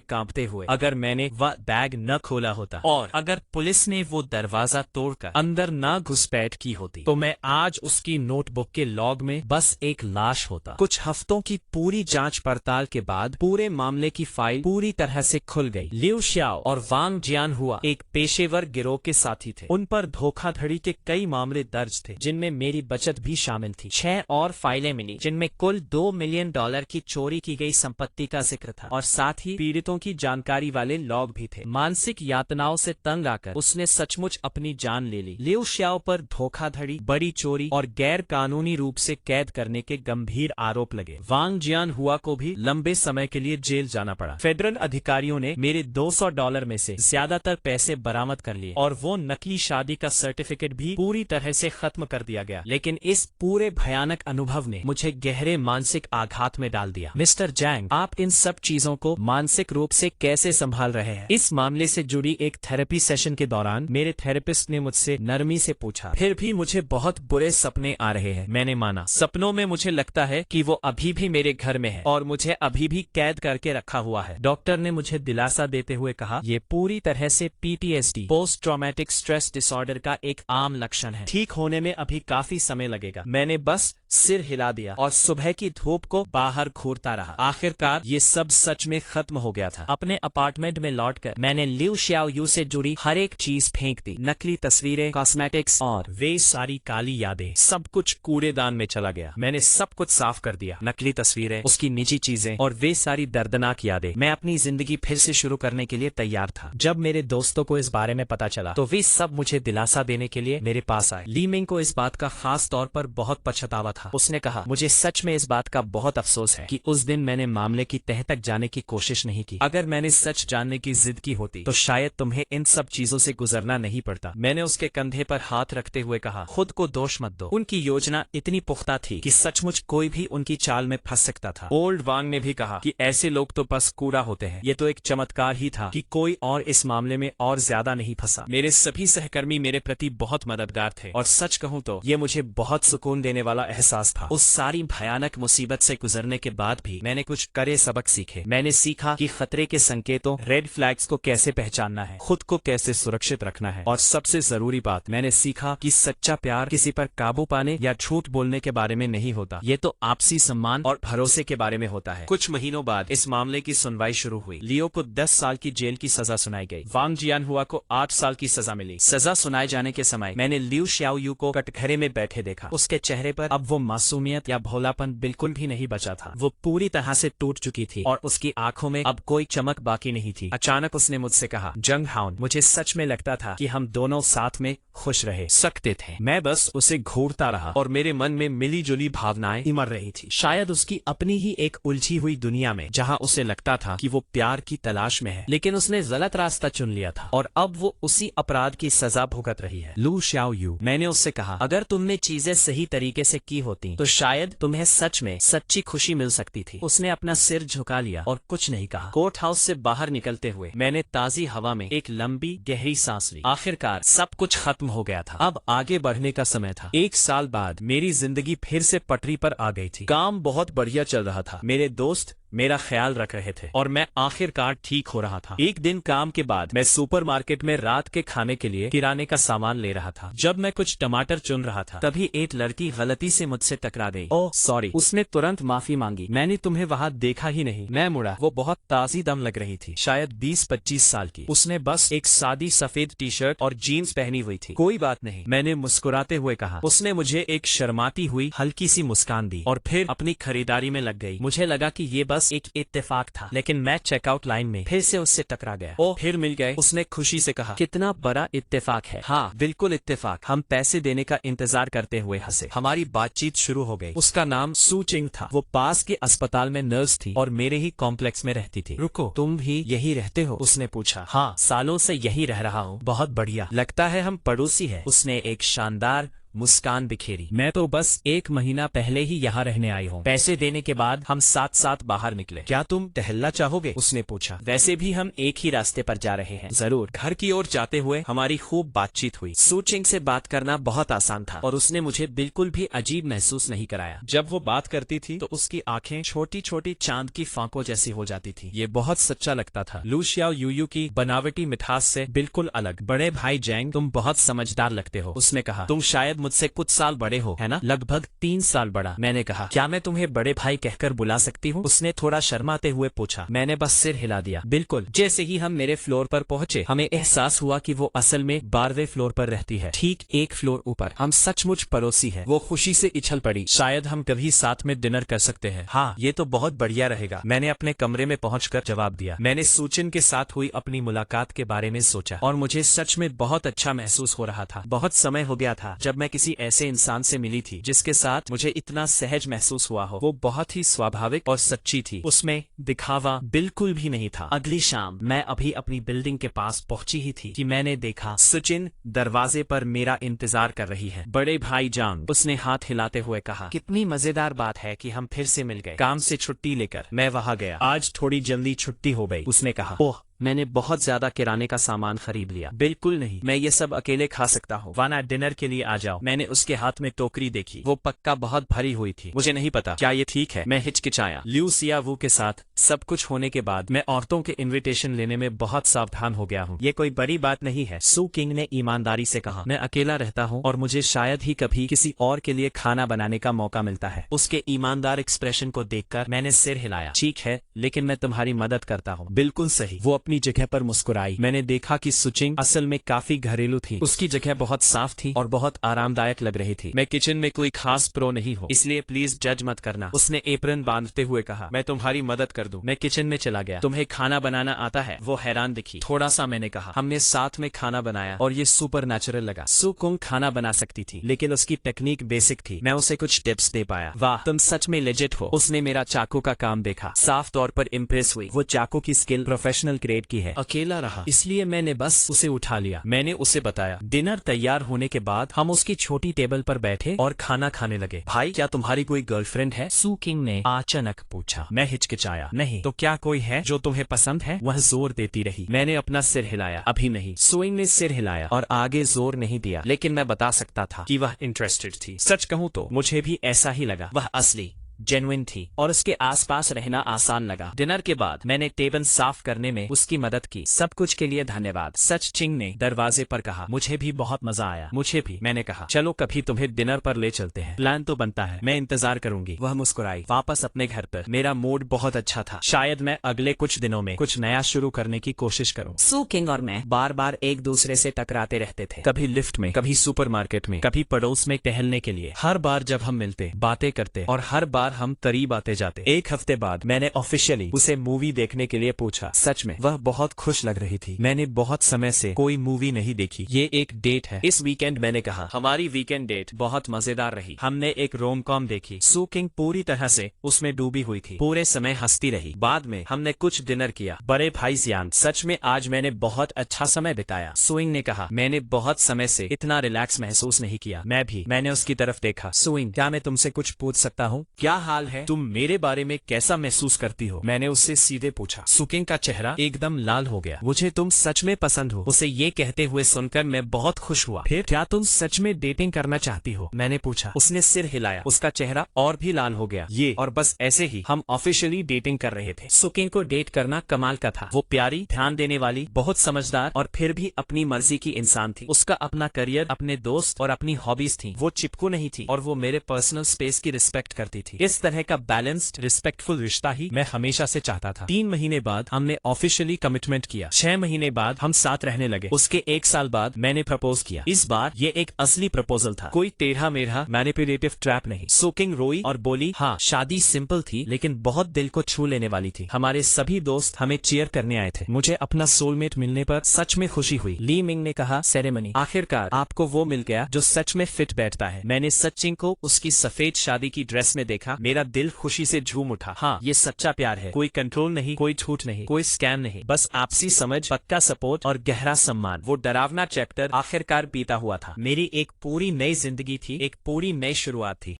[SPEAKER 1] कांपते हुए अगर मैंने वह बैग न खोला होता और अगर पुलिस ने वो दरवाजा तोड़कर अंदर न घुसपैठ की होती तो मैं आज उसकी नोटबुक के लॉग में बस एक लाश होता। कुछ हफ्तों की पूरी जांच पड़ताल के बाद पूरे मामले की फाइल पूरी तरह से खुल गई। लिu xiao और वांग जियानहुआ एक पेशेवर गिरोह के साथी थे। उन पर धोखाधड़ी के कई मामले दर्ज थे जिनमें मेरी बचत भी शामिल थी। 6 और फाइलें मिली जिनमें कुल $2 मिलियन की चोरी की गई संपत्ति का जिक्र था और साथ ही पीड़ितों की जानकारी वाले लॉग भी थे। मानसिक यातनाओं से तंग आकर उसने सचमुच अपनी जान ले ली। लिu xiao पर धोखाधड़ी, बड़ी चोरी और गैर कानूनी रूप से कैद करने के गंभीर आरोप लगे। वांग जियानहुआ को भी लंबे समय के लिए जेल जाना पड़ा। फेडरल अधिकारियों ने मेरे $200 में से ज्यादातर पैसे बरामद कर लिए और वो नकली शादी का सर्टिफिकेट भी पूरी तरह से खत्म कर दिया गया। लेकिन इस पूरे भयानक अनुभव ने मुझे गहरे मानसिक आघात में डाल दिया। मिस्टर जैंग, आप इन सब चीजों को मानसिक रूप से कैसे संभाल रहे हैं? इस मामले से जुड़ी एक थेरेपी सेशन के दौरान मेरे थेरेपिस्ट ने मुझसे नरमी से पूछा। फिर भी मुझे बहुत बुरे सपने आ रहे हैं। मैंने माना, सपनों में मुझे लगता है कि वो अभी भी मेरे घर में है और मुझे अभी भी कैद करके रखा हुआ है। डॉक्टर ने मुझे दिलासा देते हुए कहा, ये पूरी तरह से PTSD, post traumatic stress disorder का एक आम लक्षण है। ठीक होने में अभी काफी समय लगेगा। मैंने बस सिर हिला दिया और सुबह की धूप को बाहर घूरता रहा। आखिरकार ये सब सच में खत्म हो गया था। अपने अपार्टमेंट में लौटकर मैंने लिu xiaoyu से जुड़ी हर एक चीज फेंक दी। नकली तस्वीरें, कॉस्मेटिक्स और वे सारी काली यादें, सब कुछ कूड़ेदान में चला गया। मैंने सब कुछ साफ कर दिया। नकली तस्वीरें, उसकी निजी चीजें और वे सारी दर्दनाक यादें। मैं अपनी जिंदगी फिर से शुरू करने के लिए तैयार था। जब मेरे दोस्तों को इस बारे में पता चला तो वे सब मुझे दिलासा देने के लिए मेरे पास आए। ली मिंग को इस बात का खास तौर पर बहुत पछतावा था। उसने कहा, मुझे सच में इस बात का बहुत अफसोस है कि उस दिन मैंने मामले की तह तक जाने की कोशिश नहीं की। अगर मैंने सच जानने की जिद की होती तो शायद तुम्हें इन सब चीजों से गुजरना नहीं पड़ता। मैंने उसके कंधे पर हाथ रखते हुए कहा, खुद को दोष मत दो। उनकी योजना इतनी पुख्ता थी कि सचमुच कोई भी उनकी चाल में फंस सकता था। ओल्ड वांग ने भी कहा कि ऐसे लोग तो बस कूड़ा होते हैं। ये तो एक चमत्कार ही था कि कोई और इस मामले में और ज्यादा नहीं फंसा। मेरे सभी सहकर्मी मेरे प्रति बहुत मददगार थे और सच कहूँ तो ये मुझे बहुत सुकून देने वाला एहसास था। उस सारी भयानक मुसीबत से गुजरने के बाद भी मैंने कुछ कड़े सबक सीखे। मैंने सीखा कि खतरे के संकेतों, रेड फ्लैग्स को कैसे पहचानना है, खुद को कैसे सुरक्षित रखना है और सबसे जरूरी बात, मैंने सीखा कि सच्चा प्यार किसी पर काबू पाने या झूठ बोलने के बारे में नहीं होता। ये तो आपसी सम्मान और भरोसे के बारे में होता है। कुछ महीनों बाद इस मामले की सुनवाई शुरू हुई। लियो को 10 साल की जेल की सजा सुनाई गई। वांग जियानहुआ को 8 साल की सजा मिली। सजा सुनाए जाने के समय मैंने लिu xiaoyu को कटघरे में बैठे देखा। उसके चेहरे पर अब वो मासूमियत या भोलापन बिल्कुल भी नहीं बचा था। वो पूरी तरह से टूट चुकी थी और उसकी आंखों में अब कोई चमक बाकी नहीं थी। अचानक उसने मुझसे कहा, जंग हाउन, मुझे सच में लगता था कि हम दोनों साथ में खुश रह सकते थे। मैं बस उसे घूरता रहा और मेरे मन में मिली जुली भावनाएं इमड़ रही थी। शायद उसकी अपनी ही एक उलझी हुई दुनिया में, जहां उसे लगता था कि वो प्यार की तलाश में है, लेकिन उसने गलत रास्ता चुन लिया था और अब वो उसी अपराध की सजा भुगत रही है। लिu xiaoyu, मैंने उससे कहा, अगर तुमने चीजें सही तरीके से की होती तो शायद तुम्हें सच में सच्ची खुशी मिल सकती थी। उसने अपना सिर झुका लिया और कुछ नहीं कहा। कोर्ट हाउस से बाहर निकलते हुए मैंने ताजी हवा में एक लंबी गहरी सांस ली। आखिरकार सब कुछ खत्म हो गया था। अब आगे बढ़ने का समय था। 1 साल बाद मेरी जिंदगी फिर से पटरी पर आ गई थी। काम बहुत बढ़िया चल रहा था। मेरे दोस्त मेरा ख्याल रख रहे थे और मैं आखिरकार ठीक हो रहा था। एक दिन काम के बाद मैं सुपरमार्केट में रात के खाने के लिए किराने का सामान ले रहा था। जब मैं कुछ टमाटर चुन रहा था तभी एक लड़की गलती से मुझसे टकरा गई। ओह सॉरी, उसने तुरंत माफी मांगी। मैंने तुम्हें वहाँ देखा ही नहीं। मैं मुड़ा। वो बहुत ताजी दम लग रही थी, शायद 20-25 साल की। उसने बस एक सादी सफेद टी-शर्ट और जीन्स पहनी हुई थी। कोई बात नहीं, मैंने मुस्कुराते हुए कहा। उसने मुझे एक शर्माती हुई हल्की सी मुस्कान दी और फिर अपनी खरीदारी में लग गई। मुझे लगा कि ये बस एक इत्तेफाक था, लेकिन मैं चेकआउट लाइन में फिर से उससे टकरा गया। ओह, फिर मिल गए, उसने खुशी से कहा। कितना बड़ा इत्तेफाक है। हाँ बिल्कुल इत्तेफाक। हम पैसे देने का इंतजार करते हुए हंसे। हमारी बातचीत शुरू हो गई। उसका नाम सू चिंग था। वो पास के अस्पताल में नर्स थी और मेरे ही कॉम्प्लेक्स में रहती थी। रुको, तुम भी यही रहते हो? उसने पूछा। हाँ, सालों से यही रह रहा हूँ। बहुत बढ़िया, लगता है हम पड़ोसी है। उसने एक शानदार मुस्कान बिखेरी। मैं तो बस 1 महीना पहले ही यहाँ रहने आई हूँ। पैसे देने के बाद हम साथ साथ बाहर निकले। क्या तुम टहलना चाहोगे? उसने पूछा। वैसे भी हम एक ही रास्ते पर जा रहे हैं। जरूर। घर की ओर जाते हुए हमारी खूब बातचीत हुई। सू चिंग से बात करना बहुत आसान था और उसने मुझे बिल्कुल भी अजीब महसूस नहीं कराया। जब वो बात करती थी तो उसकी आंखें छोटी छोटी चांद की फांकों जैसी हो जाती थी। ये बहुत सच्चा लगता था। लू शियाओ यूयू की बनावटी मिठास से बिल्कुल अलग। बड़े भाई जैंग, तुम बहुत समझदार लगते हो, उसने कहा। तुम शायद मुझसे कुछ साल बड़े हो, है ना? लगभग 3 साल बड़ा, मैंने कहा। क्या मैं तुम्हें बड़े भाई कहकर बुला सकती हूँ? उसने थोड़ा शर्माते हुए पूछा। मैंने बस सिर हिला दिया। बिल्कुल। जैसे ही हम मेरे फ्लोर पर पहुंचे, हमें एहसास हुआ कि वो असल में 12वें फ्लोर पर रहती है, ठीक एक फ्लोर ऊपर। हम सचमुच पड़ोसी हैं। वो खुशी से इछल पड़ी। शायद हम कभी साथ में डिनर कर सकते हैं। हाँ, ये तो बहुत बढ़िया रहेगा, मैंने अपने कमरे में पहुंचकर जवाब दिया। मैंने सूचिन के साथ हुई अपनी मुलाकात के बारे में सोचा और मुझे सच में बहुत अच्छा महसूस हो रहा था। बहुत समय हो गया था जब मैं किसी ऐसे इंसान से मिली थी जिसके साथ मुझे इतना सहज महसूस हुआ हो। वो बहुत ही स्वाभाविक और सच्ची थी। उसमें दिखावा बिल्कुल भी नहीं था। अगली शाम मैं अभी अपनी बिल्डिंग के पास पहुंची ही थी कि मैंने देखा सुचिन दरवाजे पर मेरा इंतजार कर रही है। बड़े भाई जान, उसने हाथ हिलाते हुए कहा। कितनी मजेदार बात है कि हम फिर से मिल गए। काम से छुट्टी लेकर मैं वहां गया। आज थोड़ी जल्दी छुट्टी हो गई, उसने कहा। ओह, मैंने बहुत ज्यादा किराने का सामान खरीद लिया। बिल्कुल नहीं, मैं ये सब अकेले खा सकता हूँ। वाना डिनर के लिए आ जाओ। मैंने उसके हाथ में टोकरी देखी। वो पक्का बहुत भरी हुई थी। मुझे नहीं पता क्या ये ठीक है, मैं हिचकिचाया। ल्यू सिया वू के साथ सब कुछ होने के बाद मैं औरतों के इन्विटेशन लेने में बहुत सावधान हो गया हूँ। ये कोई बड़ी बात नहीं है, सू किंग ने ईमानदारी से कहा। मैं अकेला रहता हूँ और मुझे शायद ही कभी किसी और के लिए खाना बनाने का मौका मिलता है। उसके ईमानदार एक्सप्रेशन को देखकर मैंने सिर हिलाया। ठीक है, लेकिन मैं तुम्हारी मदद करता हूँ। बिल्कुल सही। वो अपनी जगह पर मुस्कुराई। मैंने देखा कि सुचिंग असल में काफी घरेलू थी। उसकी जगह बहुत साफ थी और बहुत आरामदायक लग रही थी। मैं किचन में कोई खास प्रो नहीं हूँ, इसलिए प्लीज जज मत करना, उसने एप्रन बांधते हुए कहा। मैं तुम्हारी मदद कर दूं। मैं किचन में चला गया। तुम्हें खाना बनाना आता है? वो हैरान दिखी। थोड़ा सा, मैंने कहा। हमने साथ में खाना बनाया और ये सुपर नेचुरल लगा। सू कुंग खाना बना सकती थी, लेकिन उसकी टेक्निक बेसिक थी। मैं उसे कुछ टिप्स दे पाया। वाह, तुम सच में लेजिट हो। उसने मेरा चाकू का काम देखा। साफ तौर पर इम्प्रेस हुई। वो चाकू की स्किल प्रोफेशनल ग्रेड की है। अकेला रहा, इसलिए मैंने बस उसे उठा लिया। मैंने उसे बताया। डिनर तैयार होने के बाद हम उसकी छोटी टेबल पर बैठे और खाना खाने लगे। भाई, क्या तुम्हारी कोई गर्लफ्रेंड है? सू किंग ने अचानक पूछा। मैं हिचकिचाया। नहीं। तो क्या कोई है जो तुम्हें पसंद है? वह जोर देती रही। मैंने अपना सिर हिलाया। अभी नहीं। सुइंग ने सिर हिलाया और आगे जोर नहीं दिया, लेकिन मैं बता सकता था कि वह इंटरेस्टेड थी। सच कहूँ तो मुझे भी ऐसा ही लगा। वह असली जेन्युइन थी और उसके आसपास रहना आसान लगा। डिनर के बाद मैंने टेबल साफ करने में उसकी मदद की। सब कुछ के लिए धन्यवाद, सच चिंग ने दरवाजे पर कहा। मुझे भी बहुत मजा आया। मुझे भी, मैंने कहा। चलो कभी तुम्हें डिनर पर ले चलते हैं। प्लान तो बनता है, मैं इंतजार करूंगी। वह मुस्कुराई। वापस अपने घर पर मेरा मूड बहुत अच्छा था। शायद मैं अगले कुछ दिनों में कुछ नया शुरू करने की कोशिश करूँ। सू किंग और मैं बार बार एक दूसरे से टकराते रहते थे। कभी लिफ्ट में, कभी सुपरमार्केट में, कभी पड़ोस में टहलने के लिए। हर बार जब हम मिलते, बातें करते और हर बार हम करीब आते जाते। एक हफ्ते बाद मैंने ऑफिशियली उसे मूवी देखने के लिए पूछा। सच में वह बहुत खुश लग रही थी। मैंने बहुत समय से कोई मूवी नहीं देखी। ये एक डेट है इस वीकेंड, मैंने कहा। हमारी वीकेंड डेट बहुत मजेदार रही। हमने एक रोम कॉम देखी। सू किंग पूरी तरह से उसमें डूबी हुई थी। पूरे समय हंसती रही। बाद में हमने कुछ डिनर किया। बड़े भाई जियान, सच में आज मैंने बहुत अच्छा समय बिताया, सुइंग ने कहा। मैंने बहुत समय से इतना रिलैक्स महसूस नहीं किया। मैं भी। मैंने उसकी तरफ देखा। सुइंग, क्या मैं तुमसे कुछ पूछ सकता हूँ? क्या हाल है? तुम मेरे बारे में कैसा महसूस करती हो? मैंने उससे सीधे पूछा। सुकिंग का चेहरा एकदम लाल हो गया। मुझे तुम सच में पसंद हो, उसे ये कहते हुए सुनकर मैं बहुत खुश हुआ। फिर क्या तुम सच में डेटिंग करना चाहती हो? मैंने पूछा। उसने सिर हिलाया। उसका चेहरा और भी लाल हो गया। ये और बस ऐसे ही हम ऑफिशियली डेटिंग कर रहे थे। सुकिंग को डेट करना कमाल का था। वो प्यारी, ध्यान देने वाली, बहुत समझदार और फिर भी अपनी मर्जी की इंसान थी। उसका अपना करियर, अपने दोस्त और अपनी हॉबीज थी। वो चिपकू नहीं थी और वो मेरे पर्सनल स्पेस की रिस्पेक्ट करती थी। इस तरह का बैलेंस्ड रिस्पेक्टफुल रिश्ता ही मैं हमेशा से चाहता था। 3 महीने बाद हमने ऑफिशियली कमिटमेंट किया। 6 महीने बाद हम साथ रहने लगे। उसके 1 साल बाद मैंने प्रपोज किया। इस बार ये एक असली प्रपोजल था, कोई टेढ़ा मेढ़ा मैनिपुलेटिव ट्रैप नहीं। सुकिंग रोई और बोली, हाँ, शादी सिंपल थी लेकिन बहुत दिल को छू लेने वाली थी। हमारे सभी दोस्त हमें चीयर करने आए थे। मुझे अपना सोलमेट मिलने पर सच में खुशी हुई। ली मिंग ने कहा, सेरेमनी, आखिरकार आपको वो मिल गया जो सच में फिट बैठता है। मैंने सचिन को उसकी सफेद शादी की ड्रेस में देखा देखा, मेरा दिल खुशी से झूम उठा। हाँ, ये सच्चा प्यार है। कोई कंट्रोल नहीं, कोई झूठ नहीं, कोई स्कैम नहीं, बस आपसी समझ, पक्का सपोर्ट और गहरा सम्मान। वो डरावना चैप्टर आखिरकार बीता हुआ था। मेरी एक पूरी नई जिंदगी थी, एक पूरी नई शुरुआत थी।